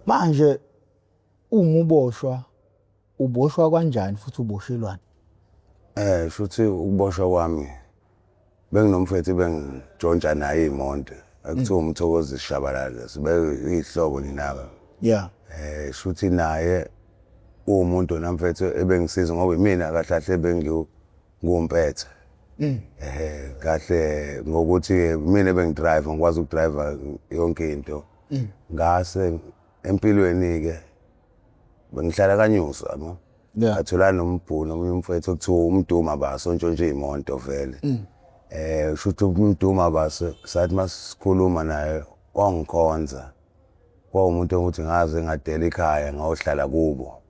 Manje uma uboshwa kanjani futhi uboshelwani? Shuthi ukuboshwa kwami benginomfethu bengijontsha naye iy'monto ekuthiwa uMthokozisi Shabalala sibe iy'hlobo ninaba. Yeah. Shuthi naye uwumuntu namfethu ebengisiza ngoba imina kahle kahle bengiwumpetha. Kahle ngokuthi mina bengidrive ngikwazi ukudrive yonke into. Ngase empilweni-ke bengihlala kaNyusa yabo. Ngathola nombhunu omunye umfethu okuthiwa uMduma Base ontshontsha iy'moto vele. Shuthi uMduma Base sathi masikhuluma naye wangikhonza. Kwawumuntu ukuthi ngaze ngadela ikhaya ngayohlala kubo.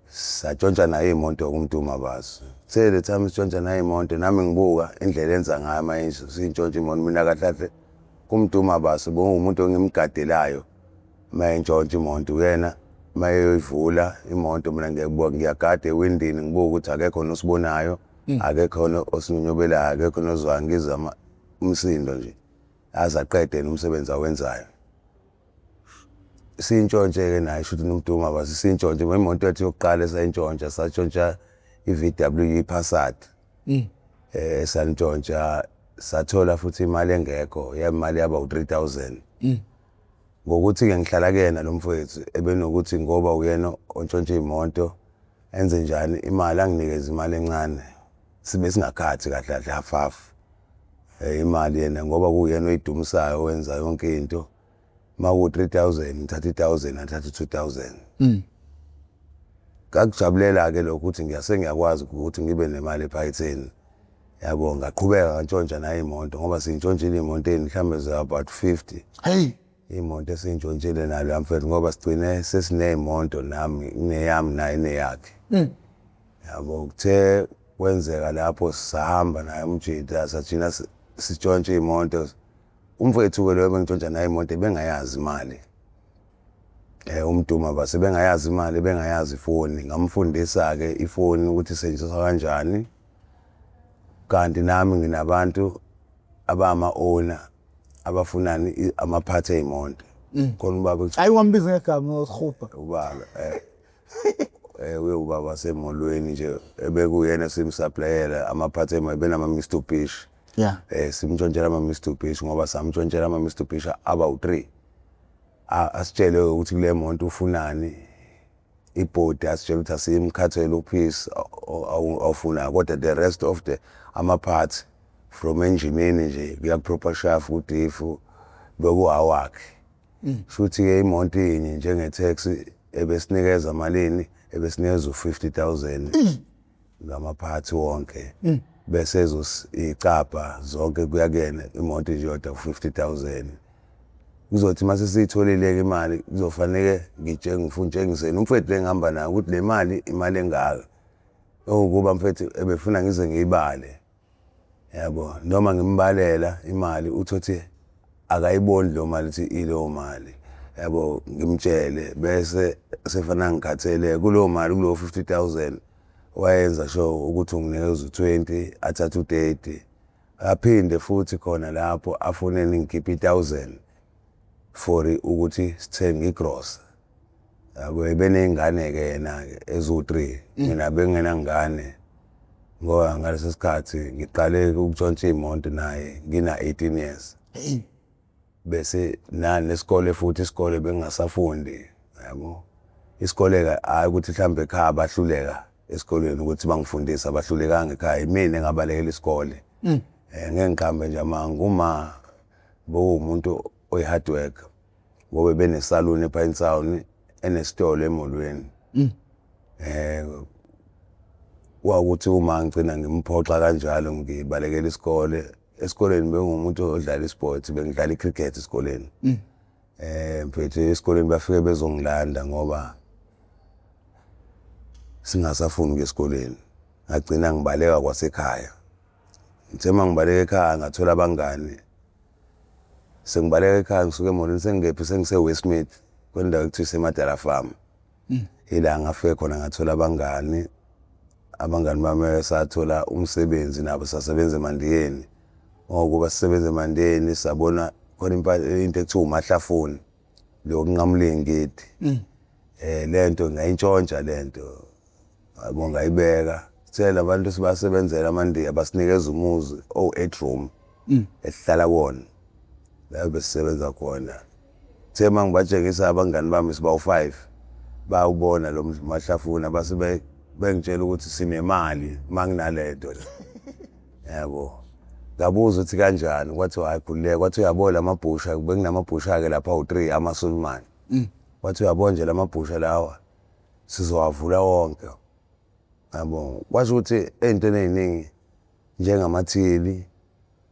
Satshontsha naye iy'moto kuMduma Base. Le time sitshontsha naye iy'moto nami ngibuka indlela enza ngayo manje sintshontsha iy'moto mina kahle kahle kuMduma Base bekuwumuntu engimgadelayo mayentshontsha imoto uyena mayoyivula imoto mina ngiyagada ewindini ngibuka ukuthi akekho nosibonayo akekho osinyonyobelayo akekho nozwayo ngizama umsindo nje aze aqede nomsebenzi awenzayo. Sintshontshe-ke naye shuthi noMduma Base sintshontshe imoto yethu yokuqala esayintshontsha satshontsha i-VW Passat. Santshontsha sathola futhi imali engekho yemali yaba u-3,000. Ngokuthi-ke ngihlala kuyena lo mfowethu ebenokuthi ngoba uyena ontshontsha iy'moto enze njani imali anginikeze imali encane sibe singakhathi kahle kahle half. Imali yena ngoba kuyena oyidumisayo wenza yonke into. Maku-3,000 ngithatha 1,000 ngithatha 2,000. Ngakujabulela-ke lokho ukuthi ngiyakwazi ukuthi ngibe nemali ephaketheni. Yabo ngaqhubeka ngantshontsha naye iy'moto ngoba siyintshontshile iy'moto mhlawumbe about 50. Hey. Iy'moto esiyintshontshile nalo mfethu ngoba sigcine sesiney'moto nami neyami naye neyakhe. Yabo kuthe kwenzeka lapho sahamba naye umjida sathina sitshontsha iy'moto. Umfethu-ke lo bengitshontsha naye iy'moto bengayazi imali. uMduma Base bengayazi imali bengayazi ifoni ngamfundisa-ke ifoni ukuthi isetshenziswa kanjani. Kanti nami nginabantu abama-owner abafunani amaphathi ey'moto. Khona ubaba Hayi wambiza ngegama ngosihuba. Ubaba ubaba wasemolweni nje ebekuyena simsaplayela amaphathi ey'moto benama-Mitsubishi. Yeah. Simtshontshela ama-Mitsubishi ngoba samtshontshela ama-Mitsubishi aba u-3. Asitshele ukuthi kule moto ufunani ibhodi asitshela ukuthi asimkhathele uphisi awufunayo kodwa the rest of the ama-parts from enjinini nje kuya ku-proper shaft kudifu bekuwawakhe. Shuthi-ke imoto inye njenge-taxi ebesinikeza malini ebesinikeza u-50,000 ngama-parts wonke. Bese icapha zonke kuya kuyena imoto nje yodwa u-50,000. Kuzothi mase siyitholile-ke imali kuzofanele ngifuntshengiseni umfethu engihamba naye ukuthi le mali imali engaka. Okuba mfethu ebefuna ngize ngiyibale. Yabo noma ngimbalela imali uthothi akayiboni lo mali ukuthi ileyo mali. Yabo ngimtshele bese sefana ngikhathele kuleyo mali kuleyo 50,000 wayenza sure ukuthi unginikeza u-20 athathe u-30. Aphinde futhi khona lapho afonele ngikhiphe 1,000 for ukuthi sithenge igross. Yabo ebeney'ngane-ke yena-ke eziwu-3 mina bengingenangane ngoba ngaleso sikhathi ngiqale ukutshontsha iy'moto naye ngina-18 years. Bese nesikole futhi isikole bengingasafundi yabo. Isikole-ke hhayi ukuthi mhlawumbe ekhaya bahluleka esikoleni ukuthi bangifundise abahlulekanga ekhaya imina engabalekela isikole. Ngeke ngiqambe nje amanga uma bowumuntu oyi-hard worker ngoba benesaluni ePine Town enesitolo emolweni. Kwawukuthi uma ngigcina ngimphoxa kanjalo ngibalekela isikole. Esikoleni bengumuntu odlala isport bengidlala i-cricket esikoleni. Mfethu esikoleni bafike bezongilanda ngoba singasafuni ukuya esikoleni. Ngagcina ngibaleka kwasekhaya. Ngithe mangibaleka ekhaya ngathola abangani. Sengibaleka ekhaya ngisuke emolweni sengingephi sengise-Westmead kwendawo ekuthiwa iseMadala Farm. Ila ngafike khona ngathola abangani. Abangani bami sathola umsebenzi nabo sasebenza eMandiyeni. Ngokuba sisebenza eMandiyeni sabona khona into ekuthiwa uMahlafoni. lokunqamula ingidi lento ngayintshontsha lento yabo ngayibeka sithela abantu sibasebenzela manje abasinikeza umuzi 8 room esihlala kuona la besisebenza khona thema ngibatshengisa abangani bami sibawu5 bawubona lo mahlafuna base bengitshela ukuthi sinemali manginalento yabo ngabuza ukuthi kanjani kwathi hayi khulileke kwathi uyabona lamabhusha bekunamabhusha ke lapha u3 amaSulumane kwathi uyabona nje lamabhusha lawa sizowavula wonke yabo kwasho ukuthi ezintweni eziningi njengamathili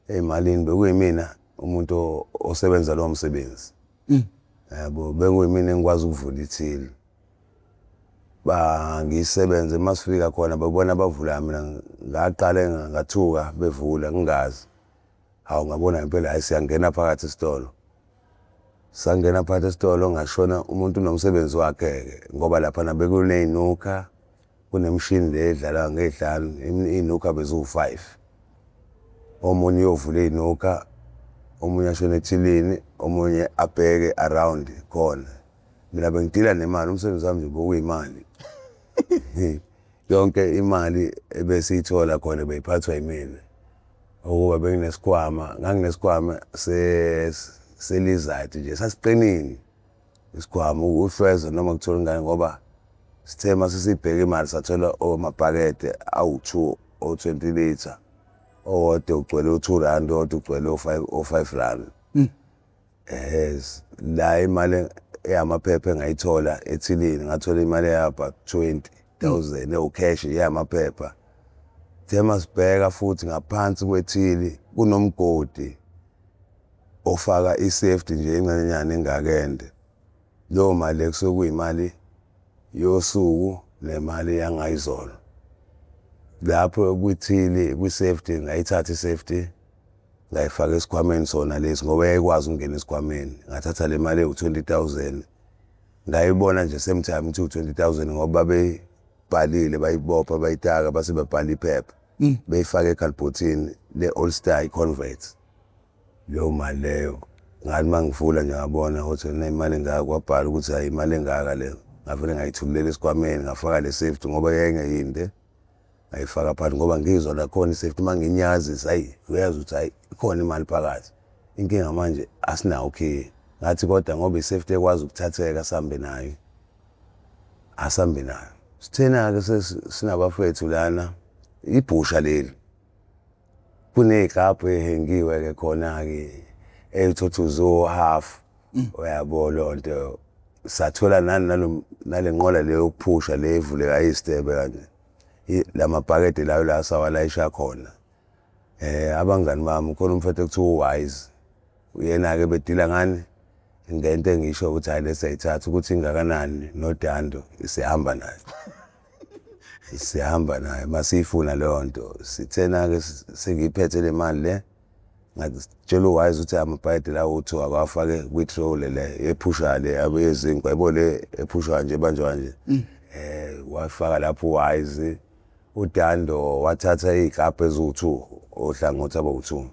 ezimalini bekuyimina umuntu osebenza lo msebenzi yabo bekuyimina engikwazi ukuvula ithili ngisebenze masifika khona babona bavula mina ngaqale ngathuka bevula ngingazi hawu ngabona impela hayi siyangena phakathi esitolo sangena phakathi esitolo ngashona umuntu unomsebenzi wakhe ngoba lapha nabekuney'nuka kunemishini le edlala ngey'hlanu iy'nuka beziwu5 omunye uyovula iy'nuka omunye ashone ethilini omunye abheke around khona mina bengidila nemali umsebenzi wami nje bokuyimali yonke imali ebesiyithola khona beyiphathwa yimina ukuba nganginesikhwama selizard nje sasiqinile isikhwama uhlweza noma kuthola ingane ngoba sithe masisibheka imali sathola amabhakede awu2 o20 litre owodwa ugcwele u2 rand owodwa ugcwele o5 rand la imali eyamaphepha engayithola ethilini ngathola imali yaba 20,000 ewucash yamaphepha thema sibheka futhi ngaphansi kwethili kunomgodi ofaka isafety nje encanenyana engakende lo mali ekusokuyimali yosuku nemali yangayizolo lapho kwithili kwisafety ngayithatha isafety ngayifaka esikhwameni sona lesi ngoba yayikwazi ukungena esikhwameni ngathatha le mali ewu20,000 ngayibona nje same time ukuthi u20,000 ngoba babeyibhalile bayibopha bayitaka base babhala iphepha beyifaka ekhalibhothini le-All Star i-Convert leyo mali leyo ngathi mangivula nje ngabona ukuthi nemali engaka kwabhala ukuthi hayi imali engaka leyo ngavele ngayithulela esikhwameni ngafaka le safety ngoba yayingeyinde ngayifaka phakathi ngoba ngizwa la khona isafety manginyazisa hayi uyazi ukuthi hayi ikhona imali phakathi inkinga manje asinawo key ngathi kodwa ngoba isafety ekwazi ukuthatheka asambe nayo sithena ke sinabafethu lana ibhusha leli kunezigabhu ehengiwe ke khona ke eyithothuzo half uyabo lonto sathola nalenqola leyo ukuphusha le evuleka isitebe kanje lamabhakede layo la sawalayisha khona abangani bami khona umfethu ekuthiwa Wise uyena ke bedila ngani ngento engisho ukuthi hayi lesayithatha ukuthi ingakanani noDando sihamba naye masifuna leyo nto sithena ke sengiphethe le mali le ngatshela uWise ukuthi amabhayede lawo uthi akafake kwi-trolley le ephusha le abeyezinkwa yabo le ephusha nje banjwa nje wafaka lapho uWise uDando wathatha izigabhu eziwu2 ohlangothi abawu2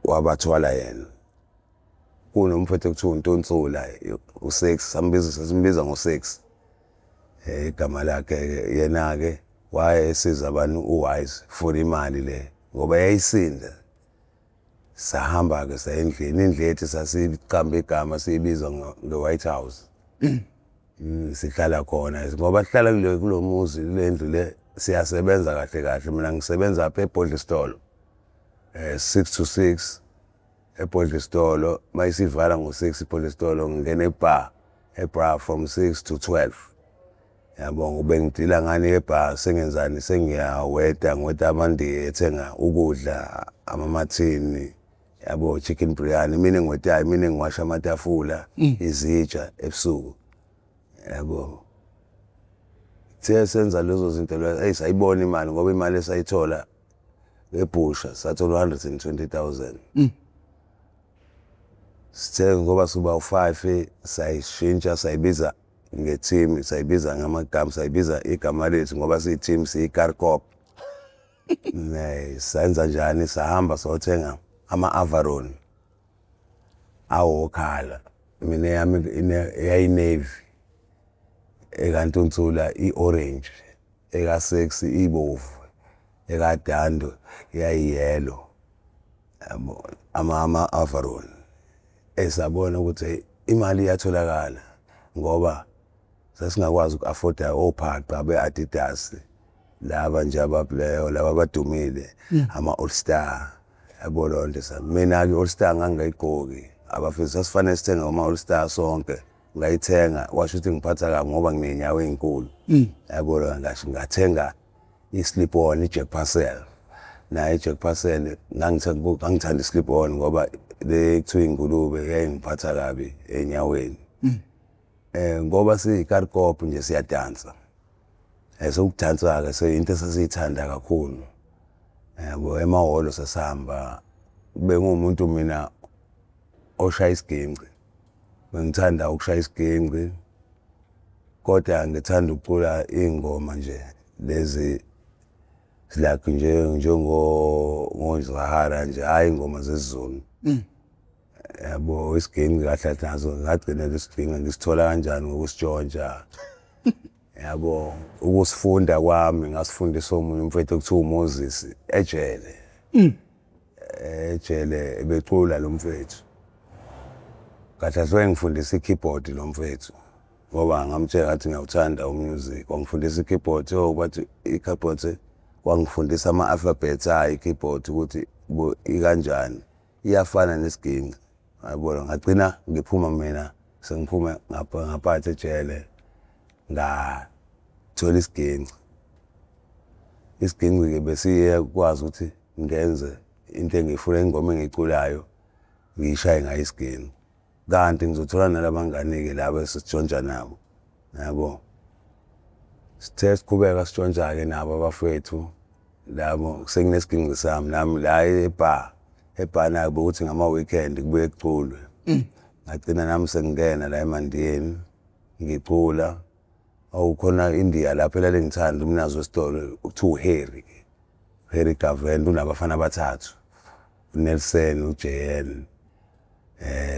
wabathwala yena kunomfethu ekuthiwa uNtonsula u6 simbiza ngo6 igama lakhe yena ke wayesiza abantu uWise for imali le ngoba yayisinda sahamba ke sayendlini indlethi sasiqamba igama siyibiza nge-White House sihlala khona ngoba sihlala kulo muzi lendlu le siyasebenza kahle mina ngisebenza apha eBoldly Store 6 to 6 eBoldly Store mayisivala ngo6 eBoldly Store ngingena ebar from 6 to 12 yabo ngobe ngidila ngani ebar sengenzani ngweta amandi ethenga ukudla amamathini yabo chicken biryani mina ngwetayo mina ngiwasha amatafula izitsha ebusuku yabo senza lezo zinto lezo sayibona imali ngoba imali esayithola ebhusha sathola 120,000 sithe ngoba suba u5 sayishintsha sayibiza ngeteam sayibiza ngamagama sayibiza igama lethu ngoba siyiteam siyiCarCop senza njani sahamba sothenga ama-Avalon awokhala mina yami yayi-navy, ekaNtunsula i-orange, eka-Sexy ibomvu, eka-Dando yayi-yellow, yabo ama-overall. Sabona ukuthi imali iyatholakala ngoba sasingakwazi uku-afforda ophaqa be-Adidas laba nje abaplayer laba abadumile ama-All Star, yabo leyo nto. Mina-ke i-All Star ngangingayigqoki, abafethu sasifanele sithenge ama-All Star sonke, ngayithenga washo ukuthi ngiphatha kabi ngoba nginey'nyawo ey'nkulu, yabo leyo ngasho ngathenga i-slip on i-Jack Purcell. Nayo i-Jack Purcell ngangithanda i-slip on ngoba le kuthiwa ingulube yayingiphatha kabi enyaweni. Ngoba siyi-Karkop nje siyadansa. Sokudansa-ke seyinto esasiyithanda kakhulu. Yabo emahholo sasihamba, bengumuntu mina oshaya isiginci. Bengithanda ukushaya isiginci, kodwa ngithanda ukucula iy'ngoma nje lezi like njengo-Zahara nje, hhayi iy'ngoma zesiZulu. Yabo isiginci kahle nazo ngagcina lesiginci ngisithola kanjani ngokusitshontsha. Yabo ukusifunda kwami ngasifundiswa omunye umfethu okuthiwa uMoses ejele. Ejele ebecula lo mfethu. Kahle wayengifundisa i-keyboard lo mfethu ngoba ngamtshela ngathi ngiyawuthanda umusic. Wangifundisa i-keyboard, bathi i-keyboard wangifundisa ama-alphabets i-keyboard ukuthi ikanjani, iyafana nesiginci. Yabo ngagcina ngiphuma mina sengiphuma ngaphandle ejele ngathola isiginci. Isiginci-ke besiyakwazi ukuthi ngenze into engiyifuna, ingoma engiyiculayo ngiyishaye ngayo isiginci. Kanti ngizothola nalabangani-ke laba esitshontsha nabo, yabo. Sithe siqhubeka sitshontsha-ke nabo abafowethu labo, sengine sami nami la e-bar. E-bar nayo bekuthi ngama-weekend kubuye kuculwe. Ngagcina nami sengingena la eMandiyeni ngicula. Khona India lapho elalingithanda umnazi wesitolo kuthiwa uHarry. Harry Gavent unabafana abathathu, uNelson, uJL,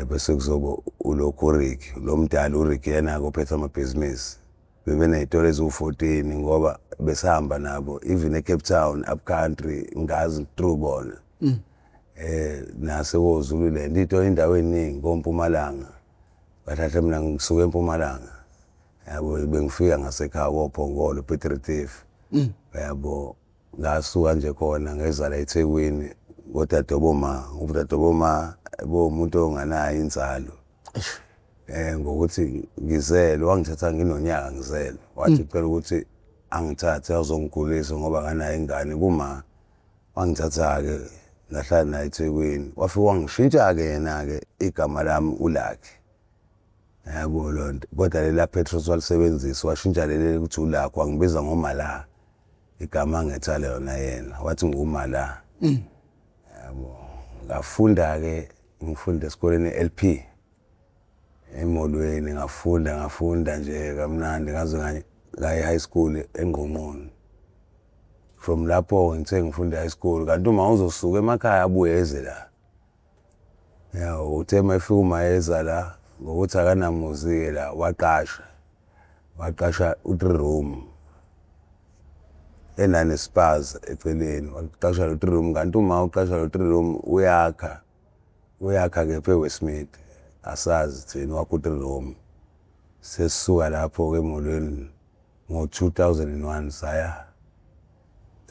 bese kuzoba uLokho-Rick, lo mdala uRick yena-ke ophethe amabhizinisi. Bebeney'tolo eziwu-14 ngoba besihamba nabo even eCape Town, upcountry, ngazi through bona. NaseKwaZululand, indawo ey'ningi koMpumalanga. Kahle mina ngisuke eMpumalanga. Yabo bengifika ngasekhaya koPhongolo, Piet Retief. Yabo ngasuka nje khona ngeza la eThekwini kodadoboma, udadoboma umuntu onganayo inzalo. Ngokuthi ngizelwe, wangithatha nginonyaka ngizelwe. Wathi ucela ukuthi angithathe azongigulisa ngoba akanayo ingane kuma. Wangithatha-ke ngahlala naye eThekwini. Wafika wangishintsha-ke yena-ke igama lami uLucky. Yabo leyo nto. Kodwa lela Petros walisebenzisa washintsha leli ukuthi uLucky, wangibiza ngoMala. Igama angethale yona yena. Wathi nguMala. Yabo. Ngafunda-ke, ngifunda esikoleni LP. Emolweni ngafunda nje kamnandi ngaze ngaya high school eNgqongqoni. From lapho ngithe ngifunda high school, kanti uma uzosuka emakhaya abuye eze la. Uthe mayefika umayeza la ngokuthi akanamuzi-ke la waqasha u-3 room enanespaza eceleni. Waqasha lo 3 room, kanti uma uqasha lo 3 room uyakha kephi eWestmead. Asazi thina wakha u-3 room. Sesisuka lapho-ke emolweni ngo-2001 saya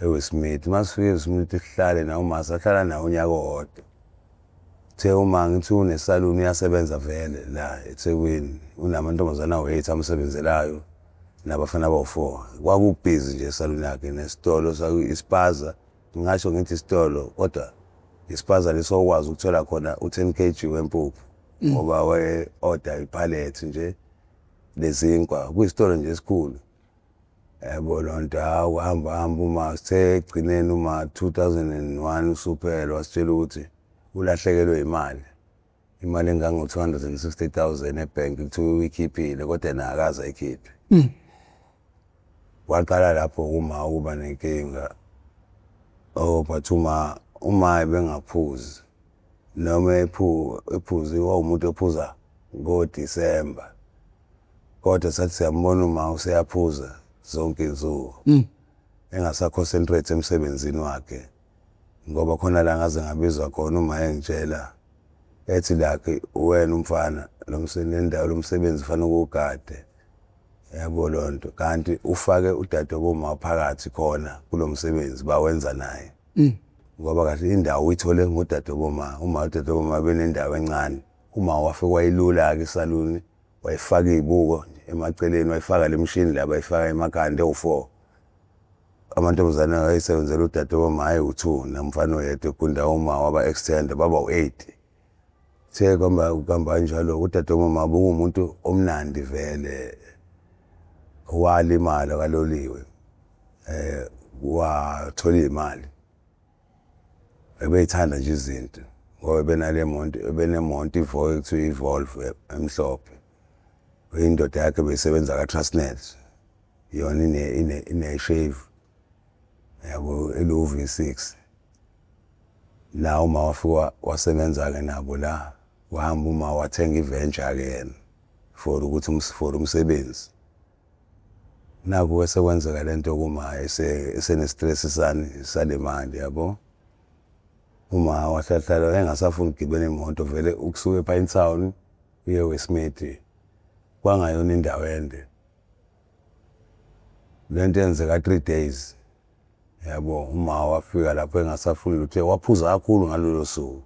eWestmead. Masifika eWestmead sihlale nawo sahlala nawo unyaka owodwa. Uthe uma ngithi unesaluni uyasebenza vele la eThekwini. Unamantombazana awu-8 amsebenzelayo nabafana abawu-4. Kwakubhizi nje esaluni yakhe nesitolo ispaza. Ngingasho ngithi isitolo kodwa ispaza leso okwazi ukuthola khona u10 kg wempuphu. Ngoba waye-order iphalethi nje lezinkwa. Kuyisitolo nje esikhulu. Yabo leyo nto, hamba uma sithe ekugcineni uma 2001 usuphela wasitshela ukuthi ulahlekelwe imali. Imali engango-260,000 ebhenki kuthiwa uyikhiphile kodwa yena akaze ayikhiphe. Waqala lapho ukuba nenkinga. But uma ebengaphuzi noma ephuzi wawumuntu ophuza ngo-December. Kodwa sathi siyambona uma useyaphuza zonke insuku. Engasaconcentrate emsebenzini wakhe. Ngoba khona la ngaze ngabizwa khona uma engitshela ethi lakhe wena umfana nendawo lomsebenzi ufana ukugade. Yabo lonto kanti ufake udadewabo phakathi khona kulomsebenzi bawenza naye. Ngoba kahle indawo uyithole ngudadewabo uma udadewabo benendawo encane. Uma wafika wayilula ke isaluni wayifaka izibuko emaceleni wayifaka lemishini la bayifaka emakhanda ewu4. Amantombazane ayisebenzela udadewabo hayi u2 namfana oyedwa kundawo uma waba extend baba u8. Uthe kwamba kanjalo udadewabo umuntu omnandi vele walimala kaloliwe wathola imali ebeyithanda nje izinto ngoba benemonto iVolvo emhlophe indoda yakhe beyisebenza kaTransnet yona ine shave yabo eluV6 la uma wafika wasebenza ke nabo la wahamba uma wathenga iventure ke yena for ukuthi for umsebenzi. Naku kwesekwenzeka lento kuma esene stress sale mali yabo. Uma wahlahlala engasafuna ukugibela imoto vele ukusuka ePine Town uye Westmead kwangayona indawo ende. Lento yenzeka 3 days. Yabo uma wafika lapho engasafuna lutho waphuza kakhulu ngalolo suku.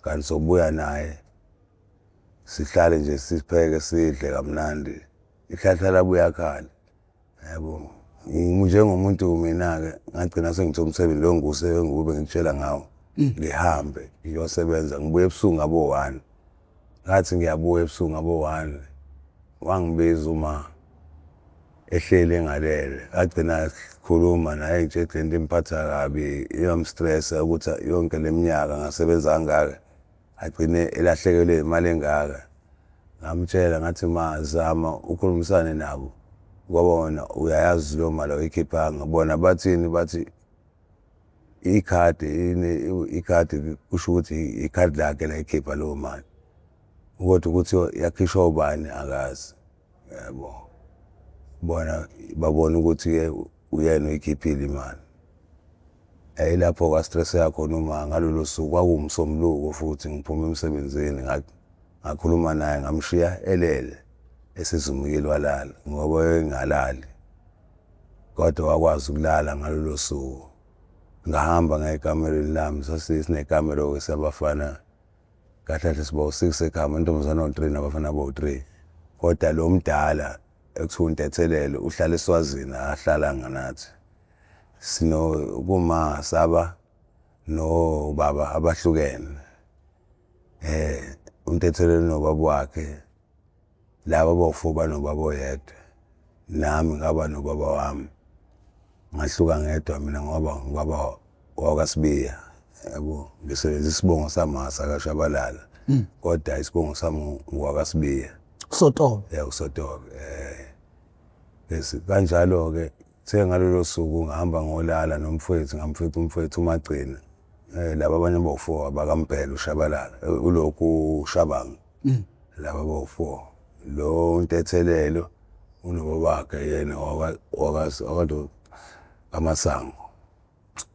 Kanti sobuya naye sihlale nje sipheke sidle kamnandi. Ihlahlala buyakhala. Yabo njengomuntu mina ke ngagcina sengithola umsebenzi lo ngube ngitshela ngawo ngihambe ngiyosebenza ngibuye ebusuku ngabo 1 ngathi ngiyabuya ebusuku ngabo 1 wangibiza uma ehlele engalele agcina khuluma naye ngitshela into imphatha kabi iyamstress ukuthi yonke leminyaka ngasebenza kangaka agcine elahlekelwe imali engaka. Ngamtshela ngathi mazama ukhulumisane nabo ngoba wona uyayazi lo mali oyikhiphanga bona bathi ikhadi kusho ukuthi ikhadi lakhe la ikhipha lo mali kodwa ukuthi yakhishwa ubani akazi. Yabo bona babona ukuthi uyena uyikhiphile imali lapho kwa stress yakho noma ngalolu suku kwakumsomluko futhi ngiphuma emsebenzini ngakhuluma naye ngamshiya elele esizumukile walala ngoba engalali kodwa wakwazi ukulala ngalolu suku. Ngahamba ngekamereni lami sasinekamera okwesabafana kahle sibo 6 ekhaya amantombazane o3 nabafana abo3 kodwa lo mdala ekuthiwa uNtethelelo uhlala eSwazini ahlala nganathi kuma saba no baba abahlukene uNtethelelo nobaba wakhe laba bawufuba nobaba oyedwa nami ngaba nobaba wami ngahluka ngedwa mina ngoba wakwaSibiya. Yabo ngisebenzisa isibongo samasa kaShabalala kodwa isibongo sami ngwakaSibiya Sotobe. Usotobe. Bese kanjalo ke ngalolo suku ngihamba ngolala nomfowethu ngamfethu umfowethu uMagcina laba abanye abo4 abakaMbhele uShabalala ulokhu Shabanga laba abo4 lo uNtethelelo unobabakhe yena wakwaZulu kaMasango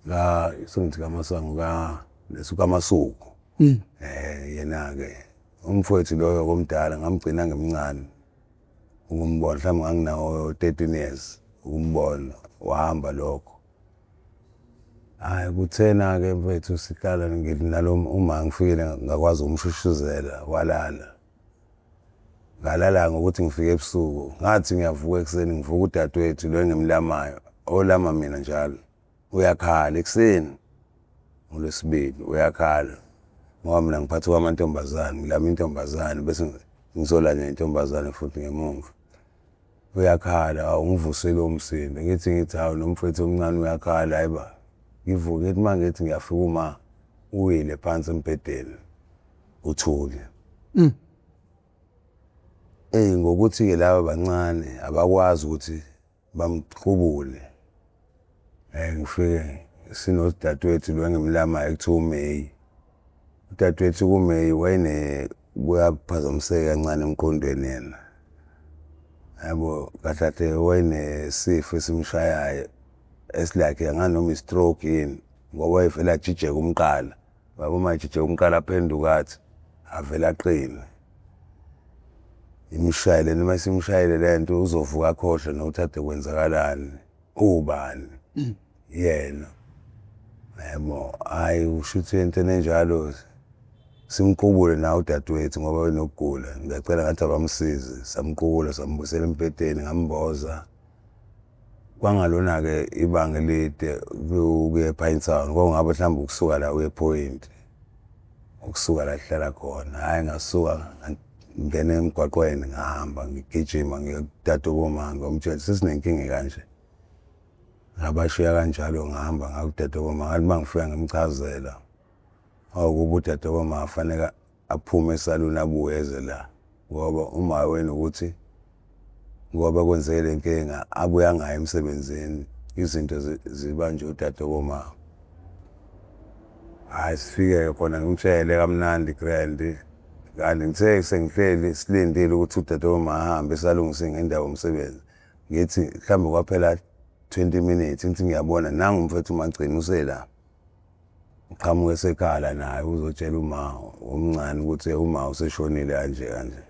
la isingithi kaMasango lesuka Masuku yena ke umfowethu loyo komdala ngamgcina ngemncane ukumbona mhlawumbe nganginawo 13 years ukumbona wahamba lokho. Hayi kuthena ke mfethu sihlala nalo uma ngifikile ngakwazi umshushuzela walala. Ngalala ngokuthi ngifike ebusuku ngathi ngiyavuka ekseni ngivuka udadewethu lo engimlamayo olama mina njalo uyakhala ekseni ngoLwesibili uyakhala ngoba mina ngiphatha kwamantombazane ngilama intombazane bese ngizola nentombazane futhi ngemuva uyakhala ungivusela umsindo ngithi hawu nomfowethu omncane uyakhala hayiba ngivuke ngithi mangithi ngiyafika uma uyile phansi embedeni uthule ngokuthi ke laba bancane abakwazi ukuthi bamqhubule ngifike sinodadewethu lo engimlama ekuthiwa uMay udadewethu kuMay kuyaphazamiseka kancane emqondweni yena. Yabo kahle wayenesifo esimshayayo esilakhe nganoma i-stroke yini ngoba wayevele ajijeke umqala. Yabo uma ejijeke umqala aphenduka athi avele aqine. Imshayele noma isimshayele lento uzovuka akhohlwe nokuthi ade kwenzakalani, ubani yena. Yabo hayi usho ukuthi entweni enjalo simqubule nawe udadewethu ngoba wenokugula. Ngiyacela ngathi abamsize samqubula sambuyisela embhedeni ngamboza. Kwangalona-ke ibanga elide kuye ePinetown kwakungaba mhlawumbe ukusuka la uye ePhoyinti. Ukusuka la ehlala khona. Hhayi ngasuka ngingena emgwaqweni ngahamba ngigijima ngiyakudadewoma ngomtshela sesinenkinga kanje. Ngabashiya kanjalo ngahamba ngakudadewoma ngathi mangifika ngimchazela. Awukuba udadewoma afanele aphume esaluni abuye eze la ngoba uma wena ukuthi ngoba kwenzeke le nkinga abuye angayi emsebenzini izinto ziba nje udadewoma. Hayi sifike khona ngimtshele kamnandi grand kanti ngithe sengihleli silindile ukuthi udadewoma ahambe esalungise ngendawo yomsebenzi. Ngithi mhlawumbe kwaphela 20 minutes ngithi ngiyabona nangu umfethu uMagcini usela. Uqhamuke esekhala naye uzotshela uma omncane ukuthi uma useshonile kanje kanje.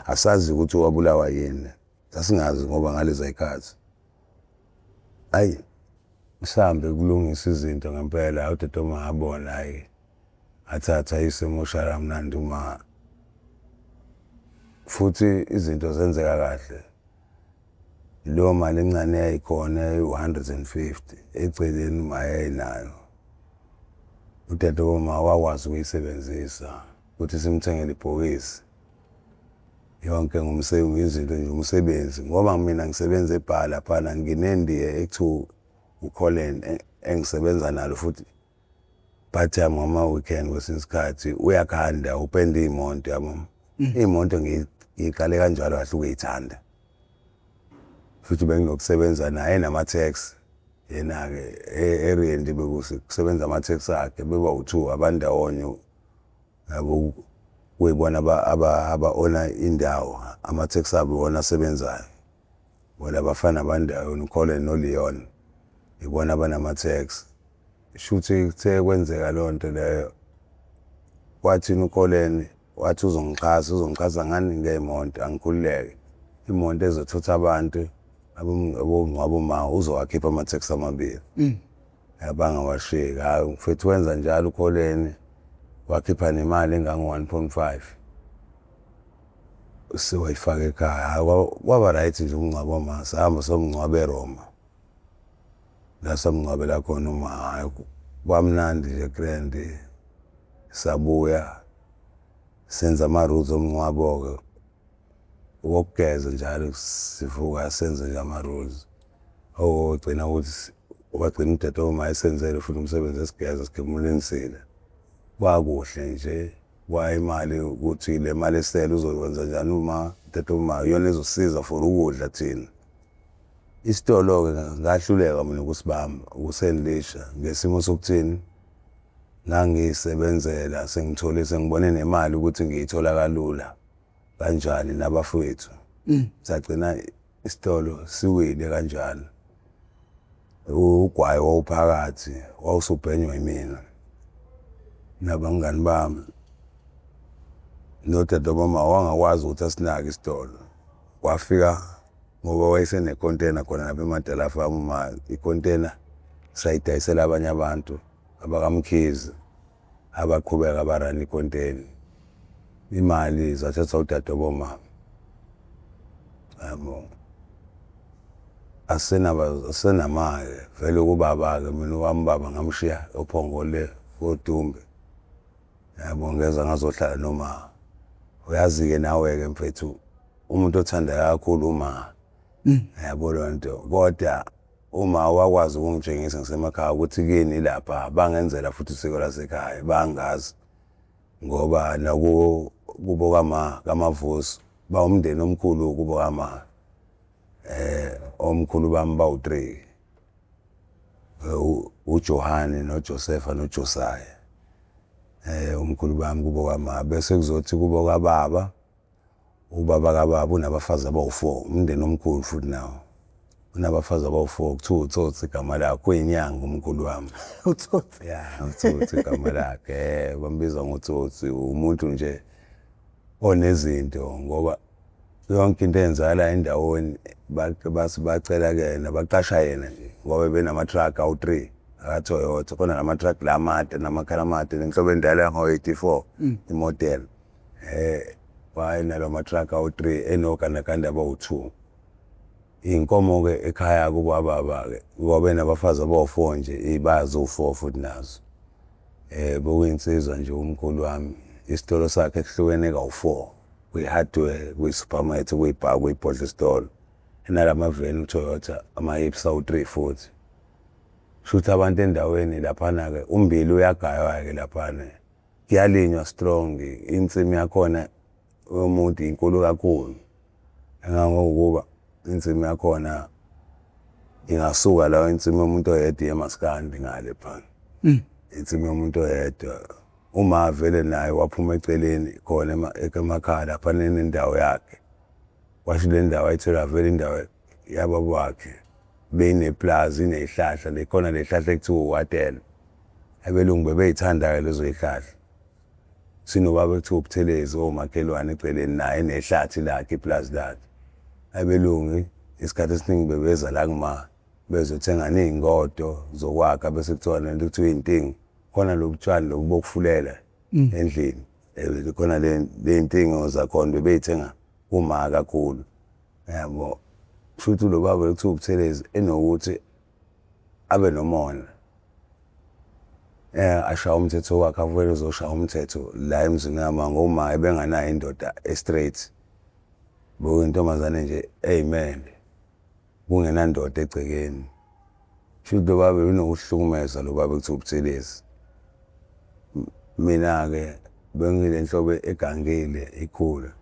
Asazi ukuthi wabulawa yini. Sasingazi ngoba ngalezi zikhathi. Hayi sihambe kulungisa izinto ngempela udadewoma ngabona hayi athatha isemoshara kamnandi uma futhi izinto zenzeka kahle. Leyo mali encane yayikhona 150 eceleni uma yayinayo. Udadewoma wakwazi ukuyisebenzisa ukuthi simthengele ibhokisi. Yonke izinto nje umsebenzi ngoba mina ngisebenza ebhala phana nginendiye ekuthiwa uColin engisebenza nalo futhi part time ngama weekend kwesinye isikhathi uyakhanda upende iy'moto yabo. Iy'moto ngiyiqale kanjalo kahle ukuyithanda. Futhi benginokusebenza naye nama-tax yena-ke e-area bekusebenza ama-tax akhe beba u-2 abandawonye yabo kuyibona aba-owner indawo ama-tax abo iwona asebenzayo. Bona abafana abandawo uColin noLeon ibona abanama-tax. Shuthi kuthe kwenzeka leyo nto leyo kwathini uColin wathi uzongixhasa ngani ngey'moto angikhululeke. Imoto ezothutha abantu abongcwabo ma uzowakhipha ama-tax amabili. Yabangawashiyeki. Hayi mfethu wenza njalo uColin wakhipha nemali engango-1.5 sewayifaka ekhaya. Kwaba right nje umngcwabo ma sahamba somngcwaba eRoma. La samngcwabela khona uma hayi kwamnandi nje grand. Sabuya senza ama-rules omngcwabo-ke wokugeza njalo sivuka senze nje ama-rules. Ogcina ukuthi wagcina udadewoma esenzele futhi umsebenzi esigeza sikhumulinisile. Kwakuhle nje kwayimali ukuthi le mali esele uzokwenza njani uma udadewoma iyona ezosiza for ukudla thina. Isitolo-ke ngahluleka mina ukusibamba ukusendilisha ngesimo sokuthini ngangiyisebenzela sengibone nemali ukuthi ngiyithola kalula kanjani nabafowethu. Sagcina isitolo siwile kanjalo. Ugwayi wawuphakathi wawusubhenywa yimina nabangani bami. Nodadewoma wangakwazi ukuthi asinake isitolo. Kwafika ngoba wayesenecontainer khona lapha eMadela Farm uma icontainer sayidayisela abanye abantu abakaMkhize abaqhubeka barana icontainer. Imali zathathwa udadewoma. Yabo asenamali vele kubaba-ke mina wambaba ngamshiya ePhongole koDumbe. Yabo ngeza ngazohlala noma uyazi-ke nawe-ke mfethu umuntu othanda kakhulu uma yabo leyo nto kodwa uma wakwazi ukungitshengisa ngisemakhaya ukuthi kini lapha bangenzela futhi isiko lasekhaya bangazi ngoba nakubo kubo kamavuso bawumndeni omkhulu kubo kama omkhulu bami bawu3 uJohani noJosepha noJosiah. umkhulu bami kubo kwama bese kuzothi kubo kababa ubaba kababa unabafazi abawu4 umndeni omkhulu futhi nawo unabafazi abawu4 kuthiwa uTsotsi igama lakhe kuyinyanga umkhulu wami uTsotsi uTsotsi igama lakhe bambiza ngoTsotsi umuntu nje onezinto ngoba yonke into eyenzakala endaweni bacela kuyena baqasha yena nje ngoba benama-truck awu3 aka-Toyota khona nama-truck la amade namakhala amade nenhlobo endala yango-84 imodel wayenalo ma-truck awu3 enogandaganda abawu2 iy'nkomo-ke ekhaya kubo ababa-ke ngoba benabafazi abawu4 nje ibazi u4 futhi nazo bekuyinsizwa nje umkhulu wami isitolo sakhe kuhlukene kawu4 kwi-hardware kwi-supermarket kwi-bar kwi-bhodle store enalamaveni uToyota ama-Hipster awu3 futhi shuthi abantu endaweni laphana-ke ummbila uyagaywa-ke laphana kuyalinywa strong insimu yakhona yomuntu inkulu kakhulu engangokuba insimu yakhona ingasuka la insimu yomuntu oyedwa emaskandi ngale phana insimu yomuntu oyedwa uma vele naye waphuma eceleni khona emakhaya lapha nendawo yakhe washo le ndawo ayithola vele indawo yababa wakhe beyineplaza ineyihlahla lekhona lehlahla ekuthiwa uWatela abelungu bebeyithanda-ke lezo yihlahla sinobaba ekuthiwa uButhelezi omakhelwane eceleni naye enehlathi lakhe iplazi lakhe abelungu isikhathi esiningi bebeza la kuma bezothenga ney'ngodo zokwakha bese kuthiwa lento ekuthiwa iy'ntingi khona lobu tshwala lobu bokufulela endlini khona ley'ntingo zakhona bebeyithenga kuma kakhulu yabo futhi lo baba ekuthiwa uButhelezi enokuthi abe nomona ashaya umthetho wakhe avele uzoshaya umthetho la emzini yamanga uma ebenganayo indoda e-straight bekuyintombazane nje eyimele kungenandoda egcekeni futhi lo baba benokuhlukumeza lo baba ekuthiwa uButhelezi mina-ke bengile nhlobo egangile ikhula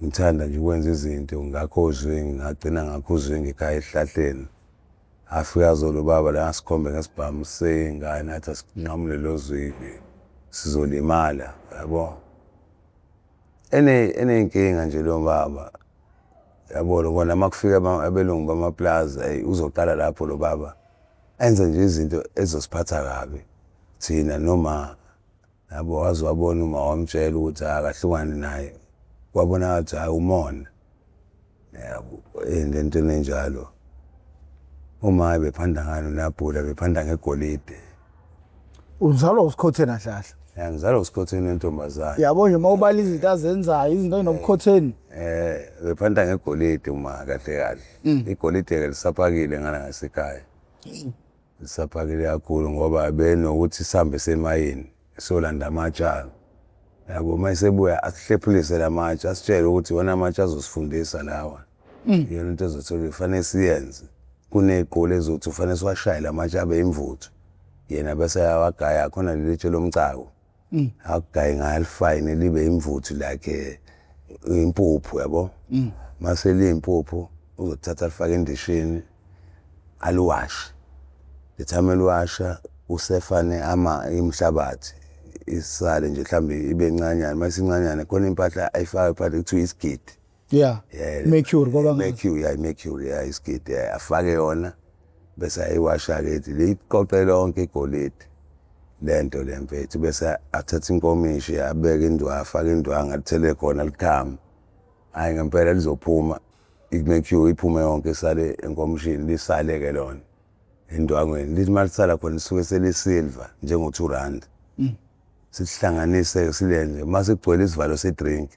ngithanda nje ukwenza izinto ngakho uzwingi ngagcina ngakho uzwingi ekhaya esihlahleni afika zolo baba la ngasikhombe ngesibhamu seyingane athi asinqamule lo zwingi sizolimala yabo eney'nkinga nje lo baba yabo kona makufika abelungu bamaplaza uzoqala lapho lo baba enze nje izinto ezosiphatha kabi thina noma yabo waze wabona uma wamtshela ukuthi akahlukane naye kwabona ngathi hayi umona yabo entweni enjalo uma bephanda ngani nabhula bephanda ngegolide uzalwa uSikhotheni Hlahla ngizalwa uSikhotheni wentombazane yabo nje mawubala izinto azenzayo izinto ey'nobukhotheni bephanda ngegolide uma kahle kahle igolide-ke lisaphakile ngala ngasekhaya lisaphakile kakhulu ngoba benokuthi sihambe semayini siyolanda amatshalo yabo uma esebuya asihlephulise la matshe asitshele ukuthi wona amatshe azosifundisa lawa iyona into ezothola kufanele siyenze kuney'qulu ezothi ufanele siwashaye la matshe abe imvuthu yena bese ayawagaya khona leli tshe lomcako akugaye ngayo alifayine libe imvuthu like impuphu yabo mase liyimpuphu uzothatha alifake endishini aliwashe lethame liwasha usefane imhlabathi isale nje mhlambe ibe incanyana mase incanyana khona impahla ayifaka phakathi kuthiwa isigidi mercury ngoba mercury isigidi afake yona bese ayiwasha-ke ethi liqoqe lonke igolide lento le mfethu bese athatha inkomishi abeke indwangu afake indwangu alithele khona likhama hhayi ngempela lizophuma i-mercury iphume yonke isale enkomishini lisale-ke lona endwangweni lithi malisala khona lisuke selisilva njengo-R2 sihlanganise silenze mase kugcwele isivalo se-drink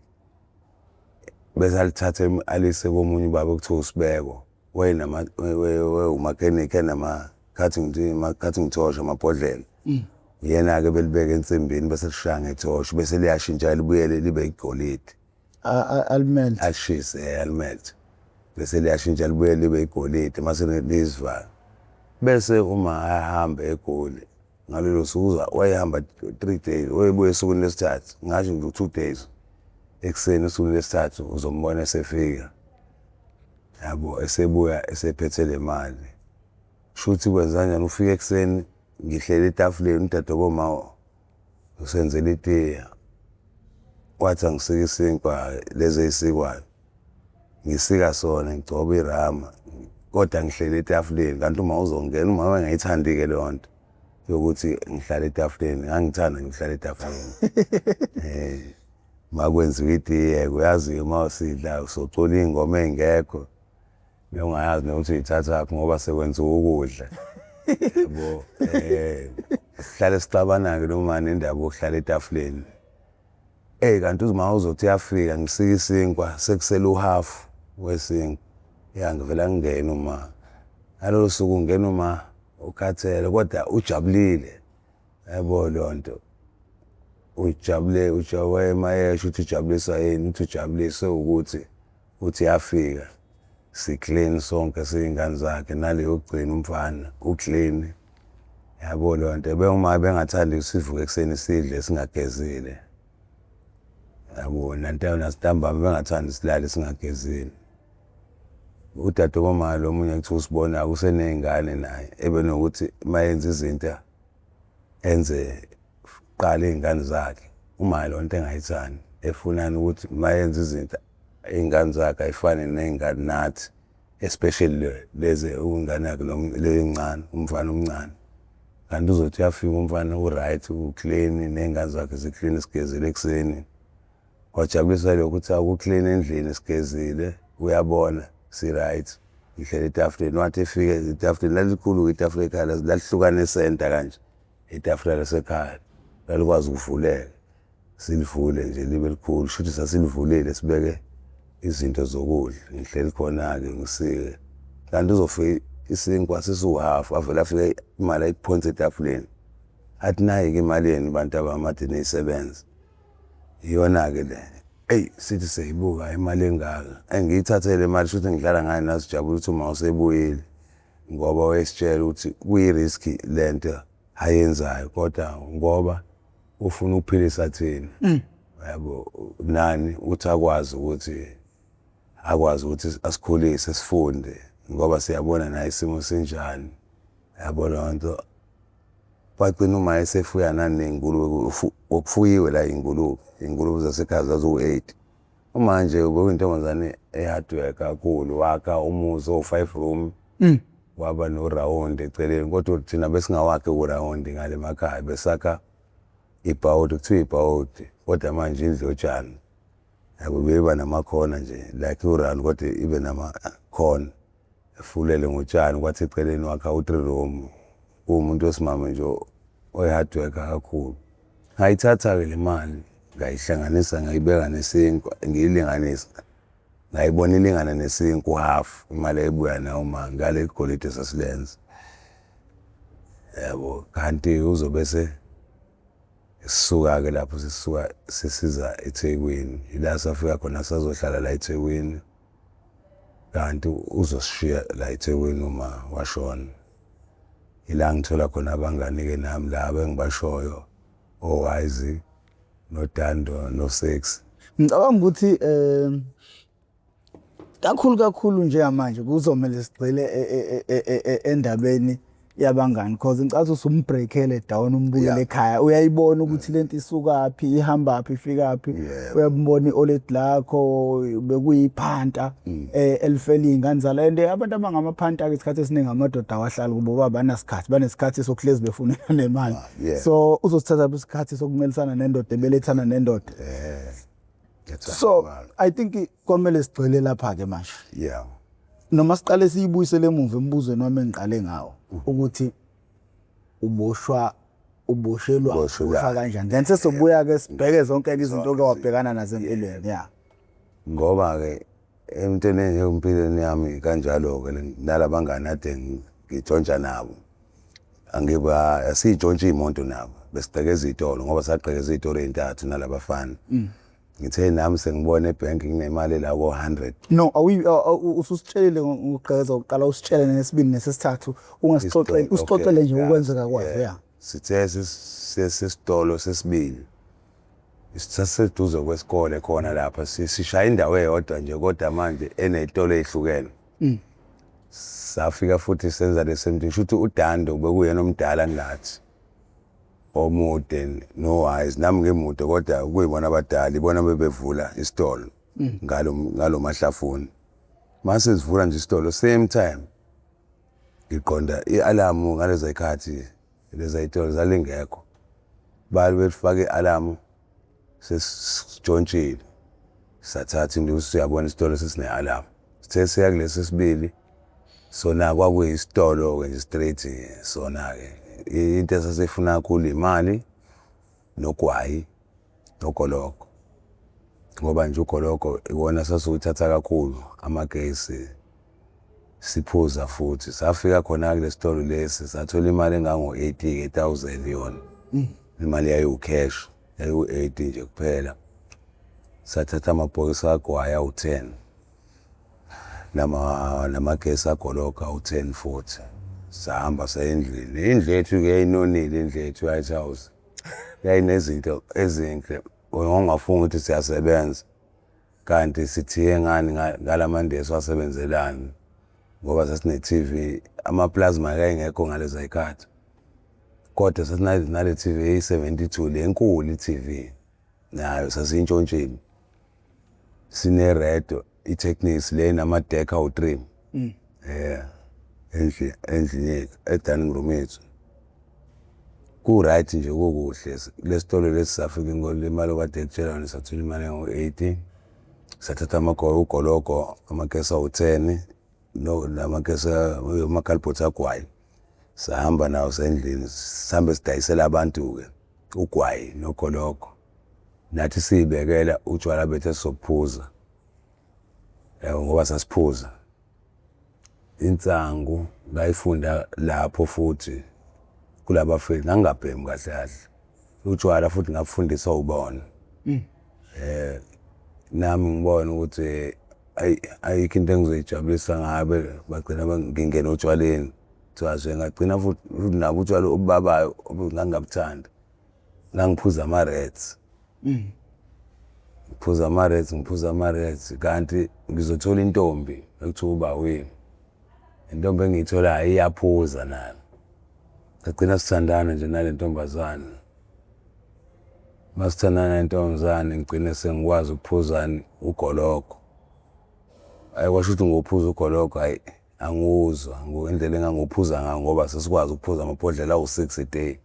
bese alithathe alise komunye ubaba ekuthiwa uSibeko umakhenikhi enama-cutting torch amabhodlela yena-ke belibeka ensimbini bese lishaya ngethosho bese liyashintsha libuyele libe igolide alimelt alishise alimelt bese liyashintsha libuyele libe igolide mase lisivala bese uma ahamba eGoli ngalelo suku wayehamba 3 days wayebuya esukwini lesithathu ngasho nje 2 days ekuseni esukwini lesithathu uzombona esefika yabo esebuya esephethe le mali shuthi kwenza njani ufika ekuseni ngihlele etafuleni udadewabo usenzela itiya wathi angisika isinkwa lezi eyisikwayo ngisika sona ngigcoba irama kodwa ngihleli etafuleni kanti uma uzongena uma engayithandi-ke leyo nto yokuthi ngihlale etafuleni ngangithanda ngihlale etafuleni makwenziwa itiye uyazi uma usidla usocula iy'ngoma ey'ngekho ungayazi nokuthi uyithathaphi ngoba sekwenziwa ukudla yabo sihlale sixabana-ke noma nendaba yokuhlala etafuleni kanti uma uzothi uyafika ngisika isinkwa sekusele uhafu wesinkwa ngivela ngingena uma ngalolo suku ngena uma ukhathele kodwa ujabulile yabo leyo nto ujabule mayesho ukuthi ujabuliswa yini uthi ujabuliswe ukuthi uthi yafika si-clean sonke siy'ngane zakhe nale yokugcina umfana u-clean yabo leyo nto uma bengathandi sivuke ekuseni sidle singagezile yabo nasintambama bengathandi silale singagezile udadewomama lo omunye kuthiwa usibona useney'ngane naye ebenokuthi mayenza izinto enze qala iy'ngane zakhe uma leyo nto engayithandi efunani ukuthi mayenza izinto iy'ngane zakhe ayifane ney'ngane nathi especially lezi ingane yakhe leyincane umfana omncane kanti uzothi uyafika umfana u-right u-clean ney'ngane zakhe zi-clean sigezile ekuseni kwajabulisa lokho ukuthi aku-clean endlini sigezile uyabona si-right ngihlele etafuleni wathi efike itafuleni lalikhulu itafula ekhaya lalihlukane esenta kanje itafula lasekhaya lalikwazi ukuvuleka silivule nje libe likhulu shuthi sasilivulile sibeke izinto zokudla ngihleli khona-ke ngisike kanti uzofika isinkwa sesiwuhafu avele afike imali ayiphonse etafuleni athi nayi-ke imali yenu bantu abamade niyisebenza iyona-ke le sithi seyibuka imali engaka engiyithathele imali shuthi ngidlala ngayo nasijabula ukuthi uma usebuyile ngoba wayesitshela ukuthi kuyi-riski lento ayenzayo kodwa ngoba ufuna ukuphilisa thina yabo nani uthi akwazi ukuthi asikhulise sifunde ngoba siyabona naye isimo sinjani yabo leyo nto bagcina uma esefuya naney'ngulube okufuyiwe la iy'ngulube zasekhaya zaziwu-8 manje ubekuyintombazane e-hardwork kakhulu wakha umuzi o-5 room waba norawundi eceleni kodwa thina besingawakhi urawundi ngale makhaya besakha ibhawudi kuthiwa ibhawudi kodwa manje indlu yotshani yabo beba namakhona nje like urawundi kodwa ibe namakhona efulele ngotshani kwathi eceleni wakha u-3 room umuntu wesimame nje oyi-hardwork kakhulu ngayithatha-ke le mali ngayihlanganisa ngayibeka nesinkwa ngiyilinganisa ngayibona ilingana nesinkwa uhafu imali eyibuya nayo ma ngale golide sasilenza yabo kanti uzobese sisuka-ke lapho sisiza eThekwini ila safika khona sazohlala la eThekwini kanti uzosishiya la eThekwini uma washona ila ngithola khona abangani-ke nami laba engibashoyo oWise noDando no6 ngicabanga ukuthi kakhulu njengamanje kuzomela sigcile endabeni yabangani because ngicabanga usumbreakele down umbuyele ekhaya uyayibona ukuthi lento isukaphi ihambaphi ifikaphi uyabona i-olet lakho bekuyiphanta elifela iy'ngane zala and abantu abangamaphanta-ke isikhathi esiningi amadoda awahlali kubo banasikhathi banesikhathi sokuhlezi befuna nemali so uzosithatha isikhathi sokumelisana nendoda ebelethana nendoda so I think kwamele sigcile lapha-ke manje noma siqale siyibuyisele emuva embuzweni wami engiqale ngawo ukuthi uboshelwa kanjani then sesobuya-ke sibheke zonke-ke izinto oke wabhekana nazo empilweni ngoba-ke emntweni empilweni yami kanjalo-ke nalabangani ade ngitshontsha nabo asiyitshontshe iy'moto nabo besigqekeza iy'tolo ngoba sagqekeza iy'tolo ey'ntathu nalabafana ngithe nami sengibona ebhenki nginemali la ko-100 no ususitshelile ngokugqekeza ukuqala usitshele nesibili nesesithathu usixoxele nje ukwenzeka kwayo sithe sesitolo sesibili saseduze kwesikole khona lapha sishaya indawo eyodwa nje kodwa manje eney'tolo ey'hlukene safika futhi senza the same thing shuthi uDando bekuyena omdala ngathi omude no-wise nami ngimude kodwa kuyibona abadala ibona bebevula isitolo ngalo mahlafuni mase sivula nje isitolo same time ngiqonda i-alamu ngalezi zikhathi lezi zitolo zalingekho bali befake i-alamu sesitshontshile sathatha into siyabona isitolo sesine-alamu sithe siya kulesi sibili sona kwakuyisitolo-ke nje straight sona-ke into esasifuna kakhulu imali nogwayi nogoloko ngoba nje ugoloko iwona sasiwuthatha kakhulu amagesi siphuza futhi safika khona kule sitolo lesi sathola imali engango-80,000 yona imali yayiwu-cash yayiwu-80 nje kuphela sathatha amabhokisi kagwayi awu-10 namagesi agoloka awu-10 futhi sahamba sayendlini indlu yethu-ke yayinonile indlu yethu i-White House yayinezinto ezinhle ongafunga ukuthi siyasebenza kanti sithiye ngani ngalamande esiwasebenzelani ngoba sasine-TV ama-plasma yayingekho ngalezi zikhathi kodwa sasinale TV eyi-72 lenkulu i-TV nayo sasiyintshontshile sine-radio i-Technics le nama-deck awu-3 endlini yethu edining room yethu ku-right nje kukuhle lesitolo lesi safika imali okade kutshela yona sathola imali engu-80 sathatha ugoloko amagesi awu-10 namagesi amakhalibhothi agwayi sahamba nawo sendlini sihambe sidayisela abantu-ke ugwayi nogoloko nathi siyibekela utshwala bethu esizobuphuza ngoba sasiphuza insangu ngayifunda lapho futhi kulabafethu ngangabhemi kahle kahle utshwala futhi ngafundiswa ubona nami ngibona ukuthi ayikho into engizoyijabulisa ngabe bagcina ngingena otshwaleni kuthiwa ngagcina futhi nabo utshwala obubabayo ngangingabuthanda ngangiphuza ama-Reds ngiphuza ama-Reds kanti ngizothola intombi ekuthiwa uBawini intombi engiyitholayo iyaphuza nayo sagcina sithandana nje nale ntombazane masithandana nentombazane ngigcine sengikwazi ukuphuzani ugoloko kwasho ukuthi ngophuza ugoloko angiwuzwa indlela enganguphuza ngayo ngoba sesikwazi ukuphuza amabhodlela awu-6 a day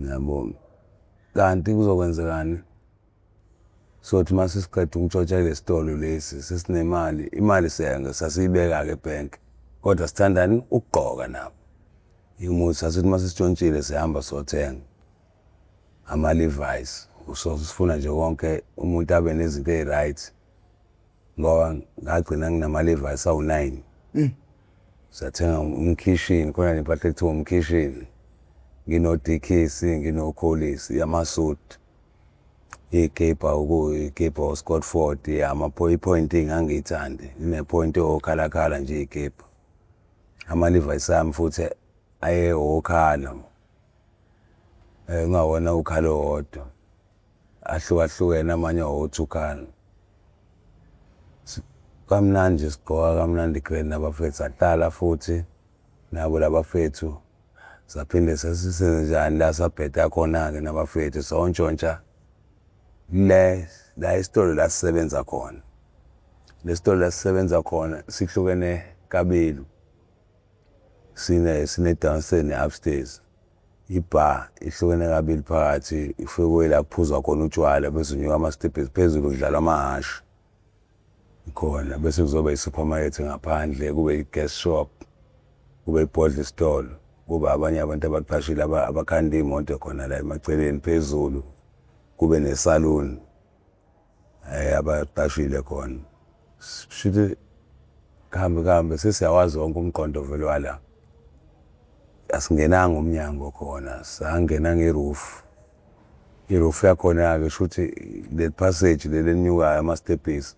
yabo kanti kuzokwenzekani sothi mase siqeda ukutshontsha kule sitolo lesi sesinemali imali sasiyibeka-ke ebhenki kodwa sithandani ukugqoka nabo imuthi sasithi mase sitshontshile sihamba sothenga ama-Levi's sifuna nje wonke umuntu abe nezinto eyi-right ngoba ngagcina nginama-Levi's awu-9 sathenga umkhishini khona nempahla ekuthiwa umkhishini ngino-Dickies ngino-Collies amasuti iy'kebha iy'kebha o-Scotford i-point engangiyithandi ine-point okhalakhala nje iy'kebha ama-Levi's ami futhi ayewokhala ungawona ukhala owodwa ahlukahlukene amanye awo-2 kamnandi nje sigqoka kamnandi grand nabafethu sahlala futhi nabo labafethu saphinde sasisenzenjani la sabheda khona-ke nabafethu sontshontsha la isitolo la sisebenza khona lesitolo la sisebenza khona sihlukene kabili sine downstairs ne-upstairs ibar ihlukene kabili phakathi ifike la kuphuzwa khona utshwala bese unyuka ama-steps phezulu kudlalwa amahashi khona bese kuzoba i-supermarket ngaphandle kube i-gas shop kube i-boarding store kube abanye abantu abaqashile abakhanda iy'moto khona la emaceleni phezulu kube ne-saloon abaqashile khona shithi kuhambe sesiyawazi wonke umqondo vele wala asingenanga umnyango khona sangena nge-roof i-roof yakhona-ke shuthi le passage leli enyukayo ama-steps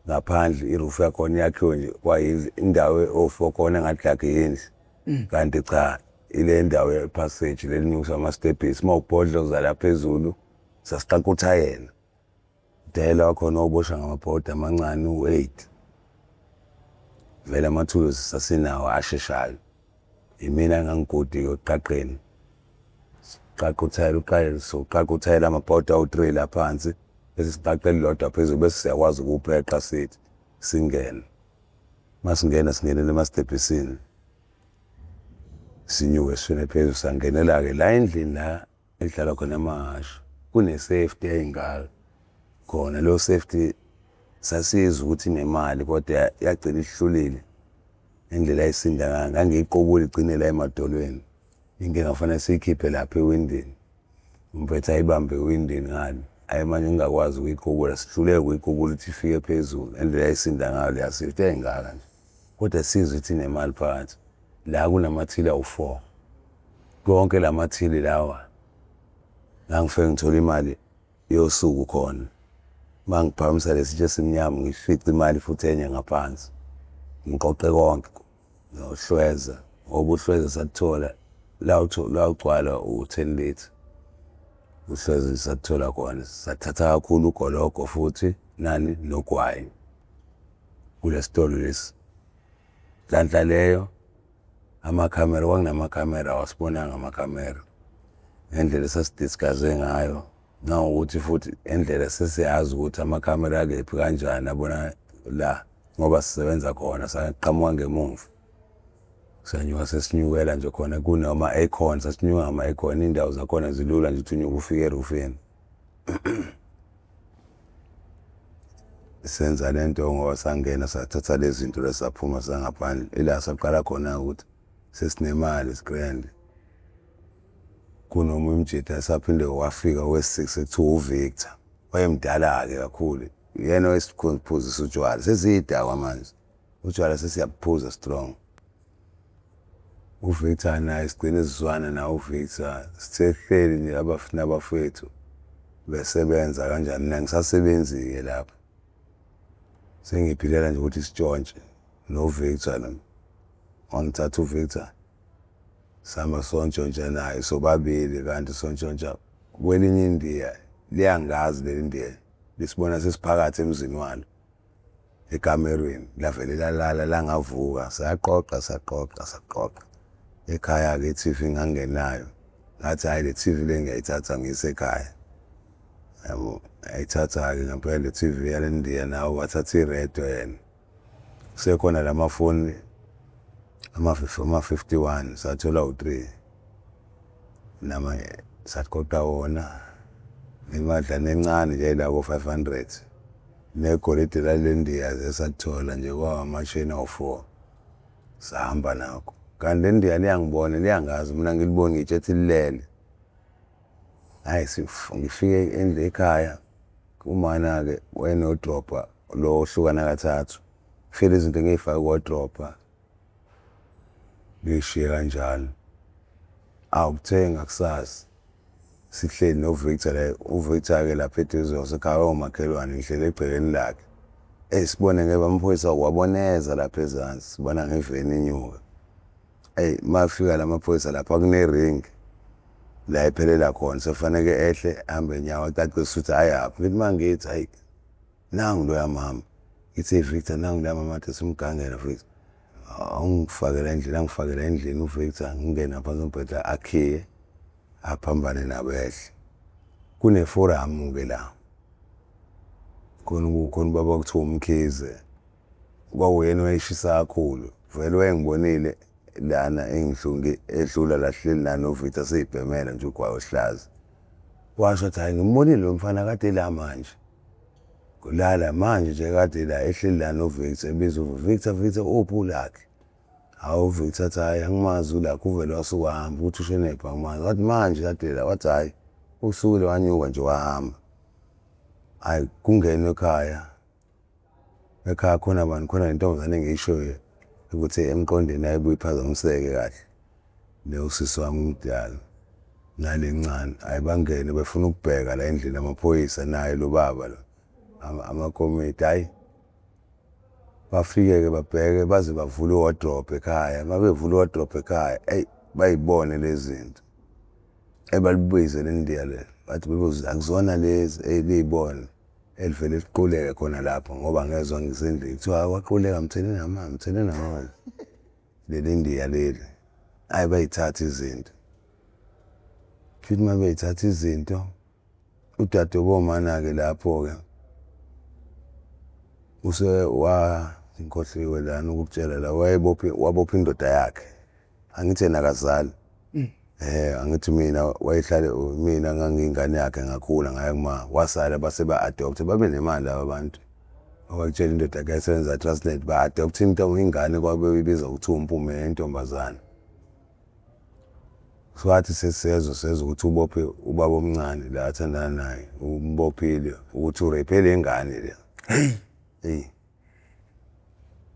ngaphandle i-roof yakhona yakhiwe nje kwayindawo ofo khona engathi like yindlu kanti cha ile ndawo ye-passage lelinyusa ama-steps mawubhodla uzala phezulu sasiqaqutha yena udayela wakhona obosha ngamabhodi amancane u-8 vele amathuluzi sasinawo asheshayo imina engangigudi yokuqaqeni uqaquthela amabhodi awu-3 la phansi bese siqaqe elilodwa phezulu bese siyakwazi ukuwupeqa sithi singene. Masingena singenele emastebhisini sinyuke sishone phezulu sangenela-ke la endlini la ekudlalwa khona amahhashi kune-safety eyayingaka khona. Leyo safety sasizwa ukuthi inemali kodwa yagcina ihlulile indlela ayisinda ngayo ngangiyiqobula igcine la emadolweni. Inkinga kufanele siyikhiphe lapha ewindini umpethu ayibambe ewindini ngale ayi manje ngingakwazi ukuyiqobula sihluleke ukuyiqobula ukuthi ifike phezulu indlela ayisinda ngayo leya safety eyayingaka nje kodwa sizwa ukuthi inemali phakathi. La kunamathili awu-4 konke lamathili lawa ngangifike ngithola imali yosuku khona mangiphakamisa lesitsha esimnyama ngifice imali futhi enye ngaphansi ngiqoqe konke nohlweza ngoba uhlweza sathola la ugcwala u-10 litre uhlweza sathola khona sathatha kakhulu ugologo futhi nani nogwayi kule sitolo lesi. Nhlanhla leyo amakhamera kwakunamakhamera awasibonanga amakhamera ngendlela esasidiscuss-e ngayo nangokuthi futhi indlela sesiyazi ukuthi amakhamera akephi kanjani abona la ngoba sisebenza khona saqhamuka ngemuva sanyuka sesinyukela nje khona kunama-aircon sasinyuka ngama-aircon iy'ndawo zakhona zilula nje ukuthi unyuke ufike erufini. Senza lento ngoba sangena sathatha lezi zinto lesaphuma sangaphandle ila saqala khona ukuthi sesinemali sigrand. Kunomunye umjida esaphinde wafika we-6 ekuthiwa uVictor wayemdala-ke kakhulu yena wayesiphuzisa utshwala sesiyidakwa manje utshwala sesiyabuphuza strong. UVictor naye sigcine sizwana naye uVictor sithehleli nje nabafowethu besebenza kanjani ngisasebenzi-ke lapho sengiphilela nje ukuthi sitshontshe noVictor lo wangithatha uVictor sihamba sontshontsha naye sobabili kanti sontshontsha kwelinye indiya liyangazi leli ndiya lisibona sesiphakathi emzini walo ekamerweni lavele lalala langavuka saqoqa ekhaya-ke i-TV ngangenayo ngathi hayi le TV le ngiyayithatha ngiyise ekhaya yabo ayithatha-ke ngempela le TV yale ndiya nawo wathatha iredio yena sekhona lamafoni ama-51 sathola u-3 namanye saqoqa wona imadlana encane nje labo 500 negolide lale ndiya esathola nje kwamasheni awu-4 sahamba nakho kanti le ndiya liyangibona liyangazi mina ngilibona ngitshethi lilele. Hayi ngifike ekhaya umana-ke wayenodropha lo ohlukana kathathu fike lezi zinto ngiy'fake kwadropha ngishiye kanjalo awukuthenga kusasa sihleli noVictor la uVictor-ke lapha eduze wasekhaya omakhelwane ngihleli egcekeni lakhe sibone ngeke amaphoyisa waboneza lapha ezansi sibona ngeveni inyuka mafika lamaphoyisa lapha kunering la ephelela khona sefaneke ehle ahambe enyawo acacisa ukuthi hayi apha ngithi mangithi hayi nangu loya mama ngithi Victor nangu loya mama athi simgangela Victor angifakela endlini uVictor ngingena phansi kombhede akhiye aphambane nabo ehle kuneforamu-ke la khona ubaba kuthiwa uMkhize kwawuyena wayeshisa kakhulu vele wayengibonile lana engihlungi edlula lahleli nanoVictor seyibhemela nje ugwayi ohlaza washo ukuthi hayi ngimbonile lo mfana kade la manje kulala manje nje kade la ehleli la noVictor ebizwa Victor ophulakhe hawu uVictor athi hayi angimazi ulakho uvele wasukuhamba uthi ushenepha angimazi wathi manje kade la wathi hayi usukile wanyuka nje wahamba. Hayi kungenwe ekhaya khona bani khona lentombazane engiyishoyo ukuthi emqondweni ayibuye iphazamiseke kahle usisi wami umdala nalencane hayi bangene befuna ukubheka la endlini amaphoyisa naye lo baba lo amakomiti hayi bafike-ke babheke baze bavule iwardrobe ekhaya mabevula iwardrobe ekhaya bayibone lezi zinto balibize le ndiya le bathi akuzona lezi liyibone elivele liquleke khona lapho ngoba ngezwa ngisendlini kuthiwa kwaquleka mtheleni amanzi leli ndiya leli hayi bayithatha izinto futhi mabeyithatha izinto udadewabomana-ke lapho-ke inkohliwe lana ukukutshela la wabopha indoda yakhe angithi yena akazali angithi mina ngangiyingane yakhe ngakhula ngaya kuma wasala base ba-adoptha babe nemali laba bantu wakutshela indoda yakhe yayisebenza Transnet ba-adoptha ingane kwabeyibiza ukuthi uMpume intombazane. So athi sesezwe ukuthi ubophe ubaba omncane la athandana naye umbophile ukuthi urepele ingane le. Hey.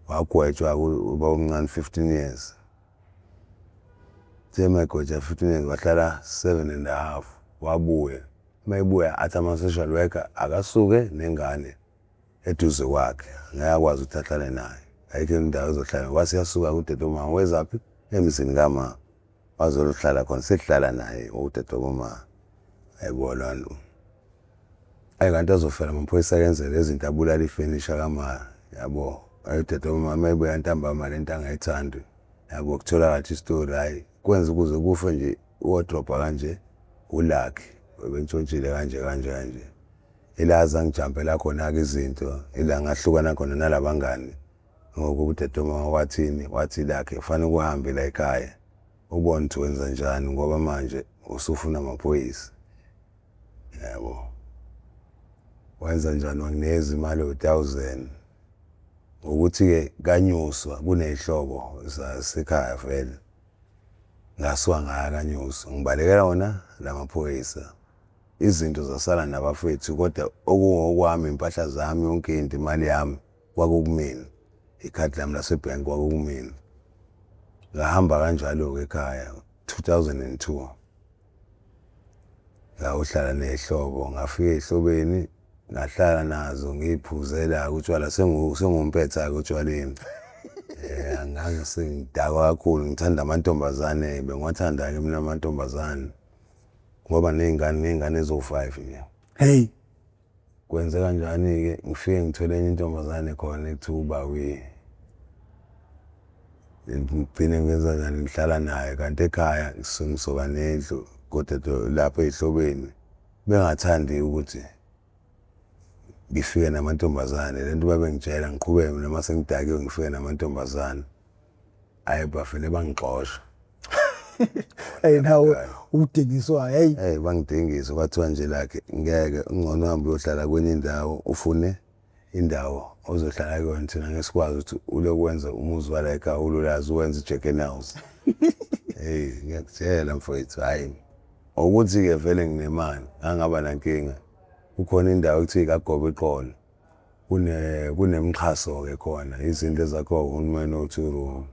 Wagwetshwa ubaba omncane 15 years. Magwetshwa 15 years wahlala 7.5 wabuya. Mayebuya athi ama-social worker akasuke nengane eduze kwakhe ngayakwazi ukuthi ahlale naye. Ayikho indawo ezohlala wase yasuka udadewomama wezaphi emzini kama wazohlala khona sekuhlala naye udadewomama ayibona lo. Kanti azofela amaphoyisa akenzele izinto abulala ifurniture kama yabo ayidadewomama mayebuya ntambama lento angayithandi yabo kuthola kathi istory hayi kwenza ukuze kufe nje wardrobe kanje ulakhi bentshontshile kanje elaza ngijampela khona ke izinto ila ngahlukana khona nalabangani ngoba udadewomama wathi lakhe kufanele kuhambe la ekhaya ubone ukuthi wenza njani ngoba manje usufuna amaphoyisa yabo wenza njani wangineza imali u1000 ukuthi ke kanyuswa kunezihlobo zasekhaya vele ngasuka ngaya kanyuswa ngibalekela wona lamaphoyisa izinto zasala nabafethu kodwa okungokwami impahla zami yonke into imali yami kwakumina ikhadi lami lasebhenki kwakumina ngahamba kanjalo ke ekhaya 2002 ngawuhlala nezihlobo ngafika ezihlobeni ngahlala nazo ngiphuzela utshwala sengumpetha utshwaleni angazi sengidakwa kakhulu ngithanda amantombazane bengiwathanda ke mina amantombazane ngoba ney'ngane ezo5 nje. Hey Kwenze kanjani ke ngifike ngithole enye intombazane khona ekuthiwa uBawi. Ngigcine ngenza njani ngihlala naye kanti ekhaya ngisoka nendlu kodwa lapho ezihlobeni bengathandi ukuthi ngifike namantombazane lento babengitshela ngiqhubeke mina mase ngidakiwe ngifike namantombazane ayi bafele bangixosha. Hey nawe udingiswa hey bangidingisa kwathiwa nje lakhe ngeke ungcono uhambe uyohlala kwenye indawo ufune indawo ozohlala kuyona thina ngesikwazi ukuthi ulokwenza umuzi wala ekhaya ululazi uwenza ichicken house. Ngiyakutshela mfowethu hayi ukuthi ke vele nginemali angaba nankinga kukhona indawo ekuthiwa kaGobe iqolo kunemxhaso ke khona izinto ezakho uhulumeni o2 room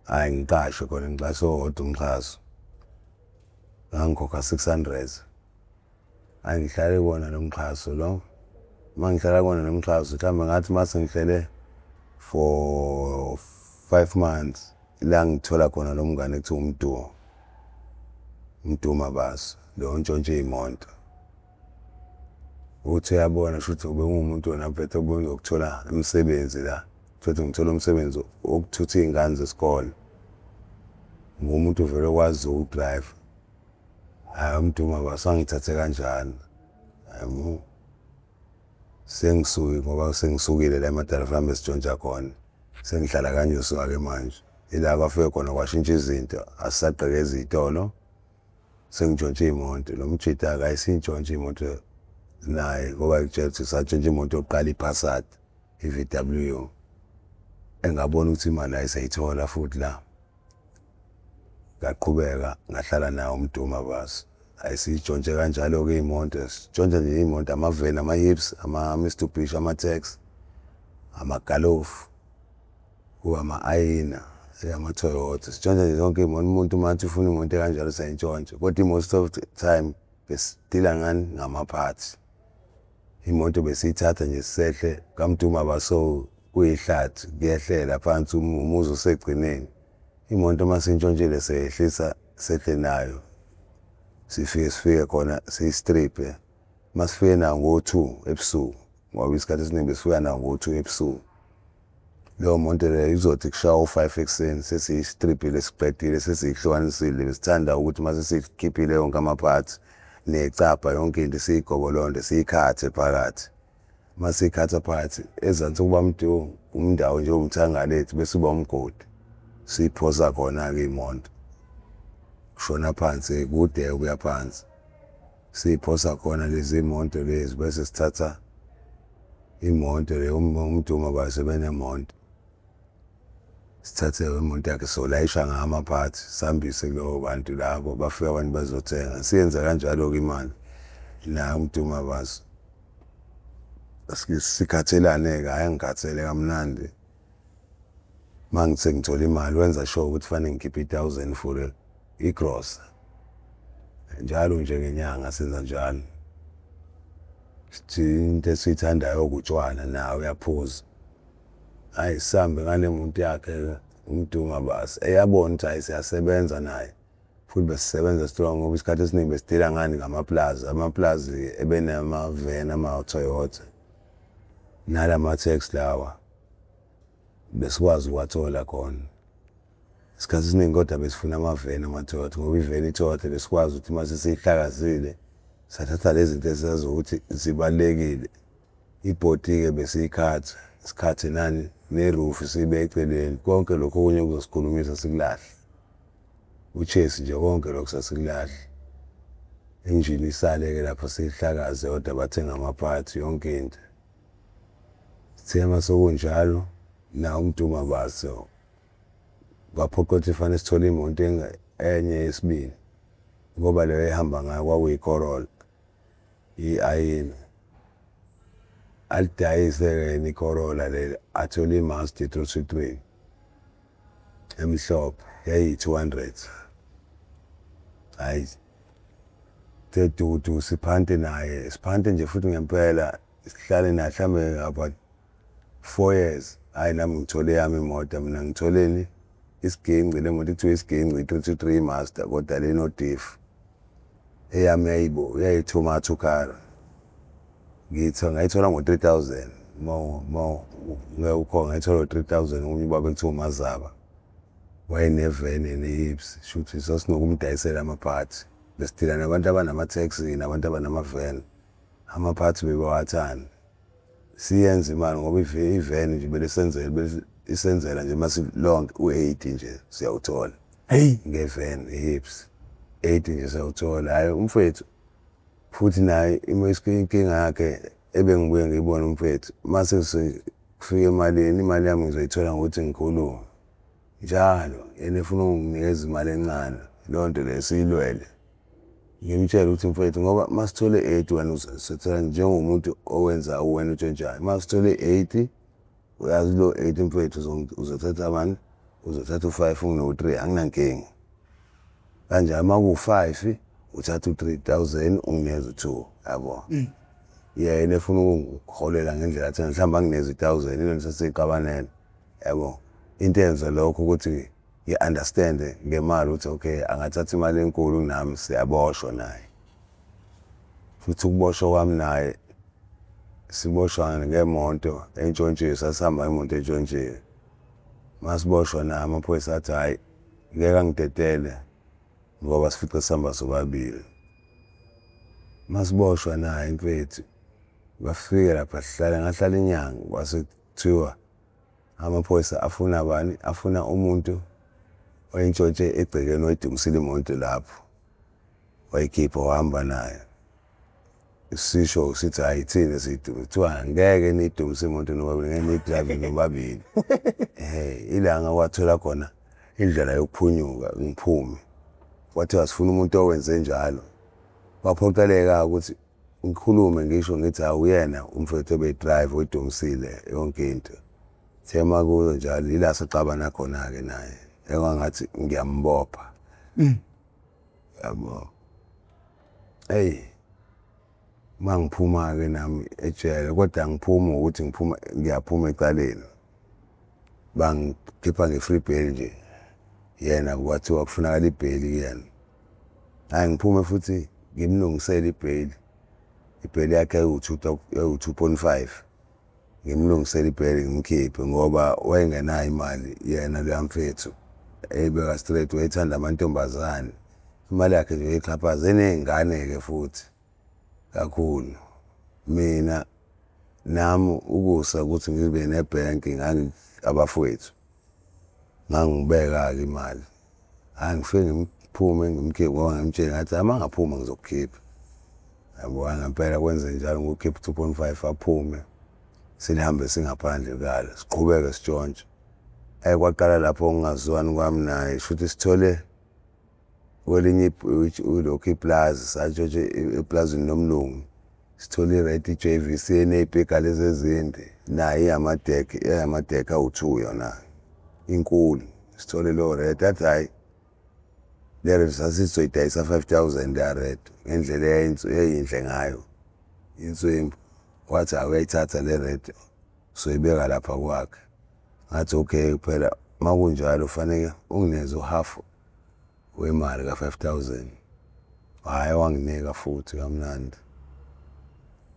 hayi ngiqashwe khona ngixaso odwa umxhaso ngangikhokha 600 angihlale kona nomxhaso lo mangihlala kona nomxhaso mhlawumbe ngathi mase ngihlele for 5 months la ngithola khona lo mngane ekuthiwa uMduma basi lo ntshontshe imoto uthi uyabona shuthi ube ngumuntu wena mpethe ubunye ukuthola umsebenzi la futhi ngithola umsebenzi wokuthutha izingane zesikole ngumuntu vele okwazi ukudrive uMduma basangithathe kanjani sengisuki ngoba sengisukile la eMadarafana esitshontsha khona sengihlala kanyusuka ke manje ila kwafike khona kwashintsha izinto asisagqekeza izitolo sengitshontshe imoto lo mjida akayisintshontshe imoto naye ngoba ngitshela ukuthi satshontshe imoto yokuqala iPassat iVW engabona ukuthi imali ayisayithola futhi la ngaqhubeka ngahlala nawo uMduma basi ayisitshontshe kanjalo ke imoto sitshontsha nje imoto amaveni ama-Hips ama-Mitsubishi ama-Tax ama-Galof kuba ama-Ayina ama-Toyota sitshontsha nje zonke imoto umuntu mathi ufuna imoto kanjalo sayintshontsha kodwa most of the time besidila ngani ngama-parts imoto besiyithatha nje sisehle kaMduma baso kuyihlathi kuyehlela phansi umuzi usegcineni imoto masintshontshelwe seyehlisa sehle nayo sifike khona siyistrip masifike nawo ngo2 ebusuku ngoba isikhathi esiningi besifika nawo ngo2 ebusuku leyo monto leyo izothi kushaya u-5 ekuseni sesiyistriphile siqedile sesiyihlukanisile besithanda ukuthi mase sikhiphile yonke ama-parts necapha yonke into siyigobolonde siyikhathe phakathi masikhatha phakathi ezansi kuba umndawo nje umthanga lethu bese uba umgodi siyiphosa khona-ke imoto kushona phansi kude ukuya phansi siyiphosa khona lezi moto lezi bese sithatha imoto le umduma basebenemoto sithathe imoto yakhe solayisha ngama-parts sihambise kulobo bantu labo bafika abantu bazothenga siyenza kanjalo-ke imali naye umduma baso sikhathelane-ke hhayi ngikhathele kamnandi mangithe ngithola imali wenza sure ukuthi fanele ngikhiphe 1,000 for igrosa njalo nje ngenyanga senza njalo into esiyithandayo utshwala nawe uyaphuza hayi sihambe ngale muntu yakhe umduma basi eyabona ukuthi hayi siyasebenza naye futhi besisebenza strong ngoba isikhathi esiningi besidila ngani amaplazi ebenama-van ama-Toyota nalama-taxi lawa besikwazi ukuwathola khona isikhathi esiningi kodwa besifuna ama-van ama-Toyota ngoba i-van i-Toyota besikwazi ukuthi mase siyihlakazile sathatha lezi zinto esazi ukuthi zibalulekile ibhodi-ke besiyikhatha sikhathe nani ne-roof siyibeke eceleni konke lokho okunye kuzosikhulumisa sikulahle uchesi nje konke lokho sasikulahle injini isale-ke lapho siyihlakaze kodwa bathenga ama-parts yonke into sithe masekunjalo na umduma baso kwaphoqa ukuthi fanele sithole imoto enye yesibili ngoba leyo ehamba ngayo kwakuyi-Corolla i-ayini alidayise-ke i-Corolla leli athola i-Mazda 323 emhlophe yayi-200 hayi tedudu siphante naye siphante nje futhi ngempela sihlale naye mhlambe about 4 years hayi nami ngithole yami imoto mina ngitholeni isiginci le moto kuthiwa isiginci i-323 Mazda kodwa leno-diff eyami yayi-tomato car ngayithola ngo-3,000 ngayithola ngo-3,000 omunye ubaba kuthiwa uMazaba wayene-van ne-hips shuthi sasinokumdayisela ama-parts besidila nabantu abanama-taxi nabantu abanama-van ama-parts bebawathanda siyenza imali ngoba i-van nje isenzela nje masilonke u-80 nje siyawuthola nge-van i-hips 80 nje siyawuthola hhayi umfethu futhi naye inkinga yakhe ebengibuye ngiyibona umfethu mase kufika imali yami ngizoyithola ngokuthi ngikhulume njalo yena efuna ukunginikeza imali encane leyo nto leyo siyilwele ngimtshela ukuthi mfethu ngoba masithole 80 wena uzothola njengomuntu owenza uwena utshontshayo masithole 80 uyazi lo 80 mfethu uzothatha abantu uzothatha u5 ungino3 anginankinga kanjalo maku5 uthatha u3000 unginikeza u2 yabo yena efuna ukungiholela ngendlela athi mhlawumbe angineze 1000 ilona sesiqabanela yabo into enza lokho ukuthi ngi-understand ngemali ukuthi okay angathatha imali enkulu nami siyaboshwa naye futhi ukuboshwa kwami naye siboshwa ngemonto entshontshiwe sasihamba imoto entshontshiwe masiboshwa naye amaphoyisa athi hhayi ngeke angidedele ngoba sifice sihamba sobabili masiboshwa naye mfethu bafike lapha ngahlala inyanga kwase kuthiwa amaphoyisa afuna bani afuna umuntu oyintshontshe egcekeni oyidumisile imoto lapho wayikhipha wahamba naye sisho sithi hayi thina siyidumise kuthiwa ngeke niyidumise imoto nobabili ngeke niyidrayive nobabili ilanga wathola khona indlela yokuphunyuka ngiphume wathiwa sifuna umuntu owenze njalo baphoqeleka ukuthi ngikhulume ngisho ngithi awuyena umfethu obeyidrayive oyidumisile yonke into thema kuyo njalo ila sixabana khona-ke naye engangathi ngiyambopha yabo mangiphuma-ke nami ejele kodwa angiphumi ngokuthi ngiyaphuma ecaleni bangikhipha nge-free bail nje yena kwathiwa kufunakala ibheli kuyena hhayi ngiphume futhi ngimlungisele ibheli yakhe yayiwu-2.5 ngimlungisele ibhele ngimkhiphe ngoba wayengenayo imali yena loya mfethu eyibeka straight wayethanda amantombazane imali yakhe nje exhaphaza eney'ngane-ke futhi kakhulu mina nami ukusa ukuthi ngibe nebhenki abafowethu ngangibeka-ke imali ngifike ngiphume ngimkhiphe ngoba ngimtshela ngathi uma ngaphuma ngizokukhipha yabo ngempela kwenze njalo ngokukhipha 2.5 aphume silihambe singaphandle kala siqhubeke sitshontshe kwaqala lapho ngingazwani kwami naye shuthi sithole kwelinye lokhu iplaza satshontshe eplazini lomlungu sithole i-rate i-JVC eney'pika lezi ezinde nayo eyamadekha awu-2 yona inkulu sithole leyo rate athi hhayi le rate sasizoyidayisa 5,000 ya rate ngendlela eyayinhle ngayo inswembu wathi uyayithatha le rate soyibeka lapha kwakhe ngathi okay phela uma kunjalo faneke ungineze uhafu wemali ka-5,000 hhayi wanginika futhi kamnandi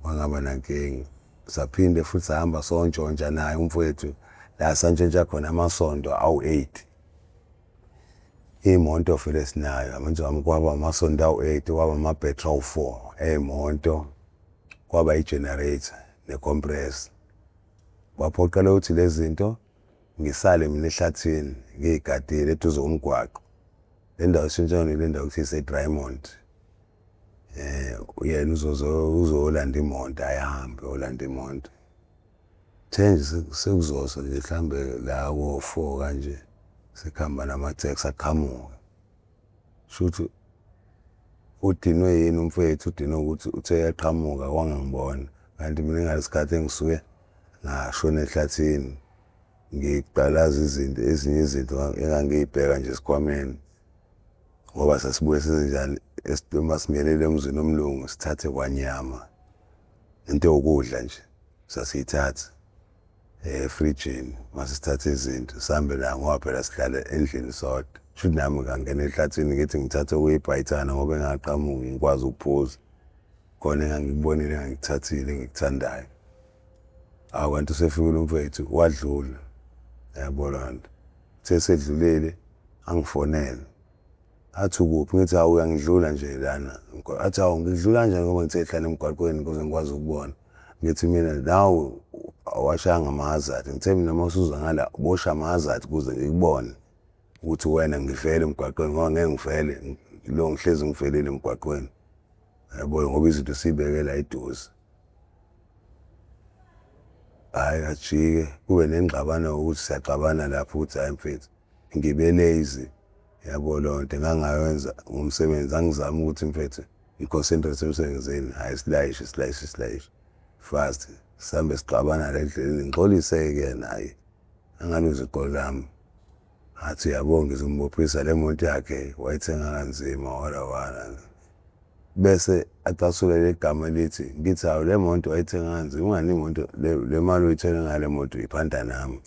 wangaba nankinga saphinde futhi sahamba sontshontsha naye umfowethu la santshontsha khona amasondo awu-8 iy'moto vele sinayo manje kwaba amasondo awu-8 kwaba amabhethri awu-4 ey'moto kwaba i-generator ne-compressor kwaphoqela ukuthi lezi zinto ngisale mina ehlathini ngiyigadile eduze komgwaqo le ndawo esintshana le ndawo kuthiwa ise-Drymont yena uzolanda imoto ayihambe olanda imoto nje sekuzosa nje mhlambe la ko-4 kanje sekuhamba nama-taxi aqhamuka shuthi udinwe yini umfowethu udinwe ukuthi uthe yaqhamuka wangangibona kanti mina ngalesikhathi engisuke ngashona ehlathini ngiqalaza ezinye izinto engangiyibheka nje esikhwameni ngoba sasibuye senzenjani masimelele emzini omlungu sithathe kwanyama into yokudla nje sasiyithatha efrijini masisithathe izinto sihambe la ngoba phela sihlala endlini sodwa shuthi nami ngangena ehlathini ngithi ngithathe okuyibhayithana ngoba engaqhamuki ngikwazi ukuphuza khona engangikubonile engangikuthathile engikuthandayo kanti usefikile umfowethu wadlula yabo loo nto sesedlulile angifonele athi ukuphi ngithi hawu uyangidlula nje lana athi hawu ngidlula kanjani ngoba ngithe hlala emgwaqweni ukuze ngikwazi ukubona ngithi mina nawe awashanga ama-hazard ngithe mina uma usuza ngala ubosha ama-hazard ukuze ngikubone ukuthi wena ngivele emgwaqweni ngoba ngeke ngivele lo ngihlezi ngivelile emgwaqweni yabo ngoba izinto siyibeke la eduze hhayi ajike kube nengxabano ukuthi siyaxabana lapho ukuthi hhayi mfethu ngibe lazy yabo loo nto engangayenza ngomsebenzi angizama ukuthi mfethu ngi-concentrate emsebenzini hhayi silayishe fast sihambe sixabana la endleleni ngixolise-ke naye angaluzi igqolo lami ngathi uyabona ngizombophisa le moto yakhe wayithenga kanzima wala bese acasula le gama elithi ngithi hawu le moto wayithenga kanzima ungani imoto le mali oyithole ngale moto iphanda nami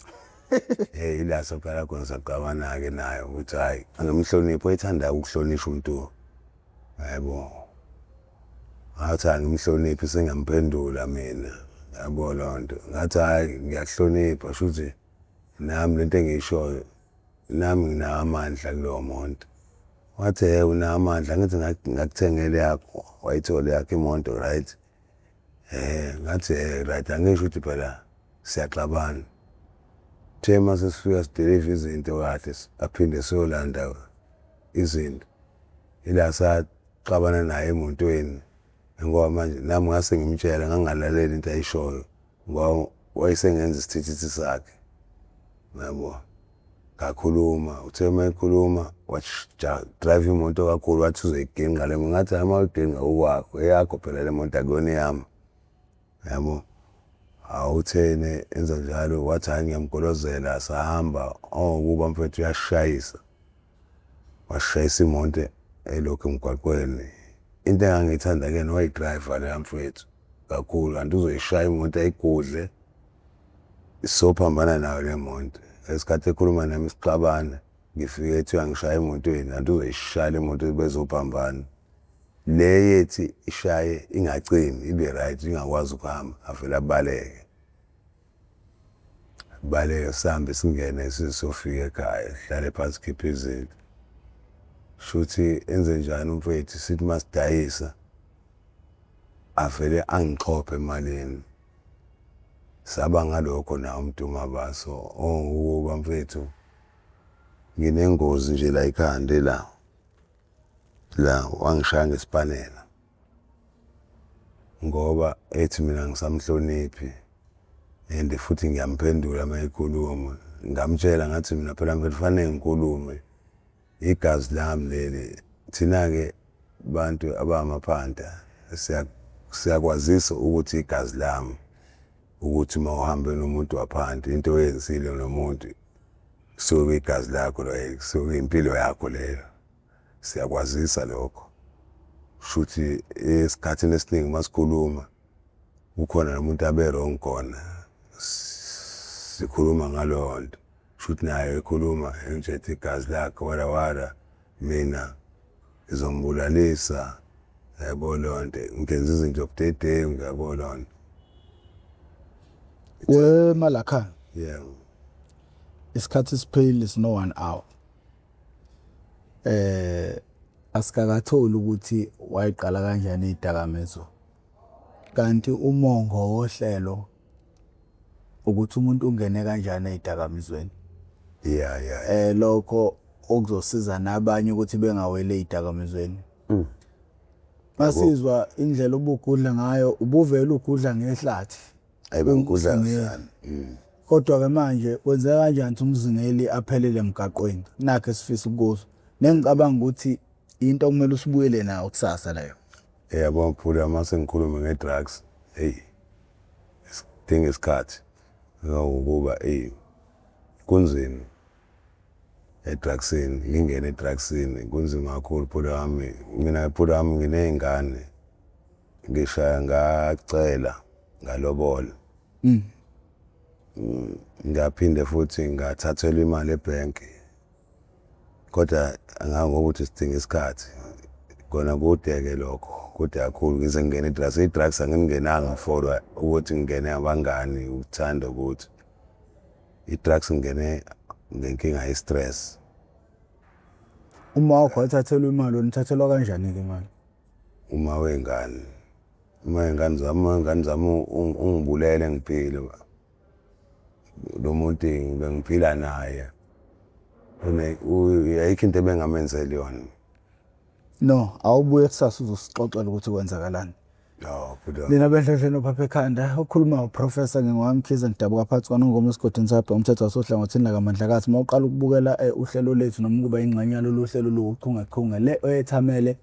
ila soqala khona saqabana-ke nayo ukuthi hhayi angimhloniphi wayethanda ukuhlonishwa umuntu yabo ngathi angimhloniphi sengiyamphendula mina yabo loo nto ngathi hhayi ngiyakuhlonipha shuthi nami lento engiyishoyo nami nginawo amandla kulowo muntu wathi unawo amandla ngithi ngakuthengele yakho wayithole yakho imoto right ngathi right angisho ukuthi phela siyaxabana the mase sifika sidelive izinto kahle aphinde siyolanda izinto ila saxabana naye emotweni ngoba manje nami ngase ngimtshela ngangalaleli into ayishoyo ngoba wayesengenza isithithi sakhe yabo ngakhuluma uthe uma ekhuluma drive imoto kakhulu wathi uzoyiginqa le ngathi uma uyiginqa ukwakho eyakho phela le moto akuyona eyami yabo awuthene enza njalo wathi hhayi ngiyamgolozela sahamba kuba mfethu uyashayisa washayisa imoto elokhu emgwaqweni into engangiyithanda-ke nowayidrayiva leya mfethu kakhulu kanti uzoyishaya imoto ayigudle sizophambana nayo le moto esikhathi ekhuluma nami sixabana ngifike ethi uyangishaya emotweni kanti uzoyishaya le moto bezophambana le yethi ishaye ingacini ibe right ingakwazi ukuhamba avele abaleke baleke sihambe singene sisofika ekhaya sihlale phansi khiphe izinto shuthi enze njani umfethu sithi masidayisa avele angixhophe emalini saba ngalokho na umuntu mabaso ukuba mfethu nginengozi nje la ekhanda la wangishaya ngesipanela ngoba ethi mina ngisamhloniphi and futhi ngiyamphendula mayikhuluma ngamtshela ngathi mina phela mfethu fanele ngikhulume igazi lami leli thina ke bantu abamaphanda siyakwazisa ukuthi igazi lami ukuthi mawuhambe nomuntu waphandle into oyenzile nomuntu so igazi lakho lo so impilo yakho leyo siyakwazisa lokho shuthi esikhathini esiningi masikhuluma ukhona nomuntu abe wrong khona sikhuluma ngalonto shuthi naye ekhuluma nje igazi lakho wala mina izombulalisa yabo lonto ngenza izinto obudede ngiyabo lonto Malakha yeah isikhathi sipheli sino 1 hour asikakatholi ukuthi wayiqala kanjani idakamizwa kanti umongo wohlelo ukuthi umuntu ungene kanjani ezidakamizweni yeah lokho okuzosiza nabanye ukuthi bengawele ezidakamizweni masizwa indlela obugudla ngayo ubuvela ugudla ngehlathi ayibengudla njani kodwa ke manje kwenzeka kanjani umzingeli aphelele emgaqweni nakhe sifisa ukuzo nengicabanga ukuthi into okumele usibuyele nayo kusasa leyo yabo mphula mase ngikhuluma ngedrugs isidinga isikhathi ngokuba kunzima edrugsini ngingena edrugsini kunzima kakhulu phula wami mina phula wami nginezingane ngishaya ngacela ngalobola ngaphinde futhi ngathathelwa imali ebhenki kodwa angangokuthi sidinga isikhathi kona kudeke lokho kude kakhulu ngize ngene drugs angingenanga for ukuthi ngene abangani ukuthanda ukuthi drugs ngene ngenkinga ye-stress uma wakhathathelwa imali unithathelwa kanjani ke imali uma wengane zami ungibulele ngiphile lo muntu bengiphila naye ayikho into ebengamenzela yona no awubuye kusasa uzosixoxela ukuthi kwenzakalani Lina benhlehlo phapha ekhanda okhuluma uprofessor ngingwamkhize ngidabuka phansi kwanongoma esigodini sapha umthetho wasohlangothini lakamandlakazi mawuqala ukubukela uhlelo lethu noma kuba ingxenye lohlelo lokuchungechunge le oyethamele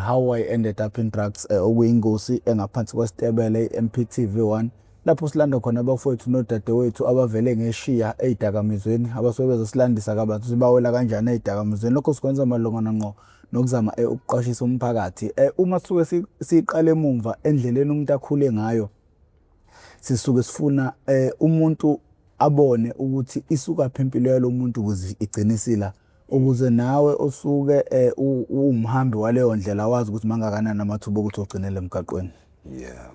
how I ended up in drugs okuyingosi engaphansi kwesitebele MPTV1 lapho silanda khona abafowethu nodadewethu abavele ngeshiya ezidakamizweni abasuke bezosilandisa kabantu sibawela kanjani ezidakamizweni lokho sikwenza malungana ngqo nokuzama ukuqashisa umphakathi uma sisuke siqale emumva endleleni umuntu akhule ngayo sisuke sifuna umuntu abone ukuthi isuka phi impilo yalo muntu ukuze igcinisila ukuze nawe osuke umhambi waleyo ndlela wazi ukuthi mangakanani amathuba ukuthi ugcinele emgaqweni yeah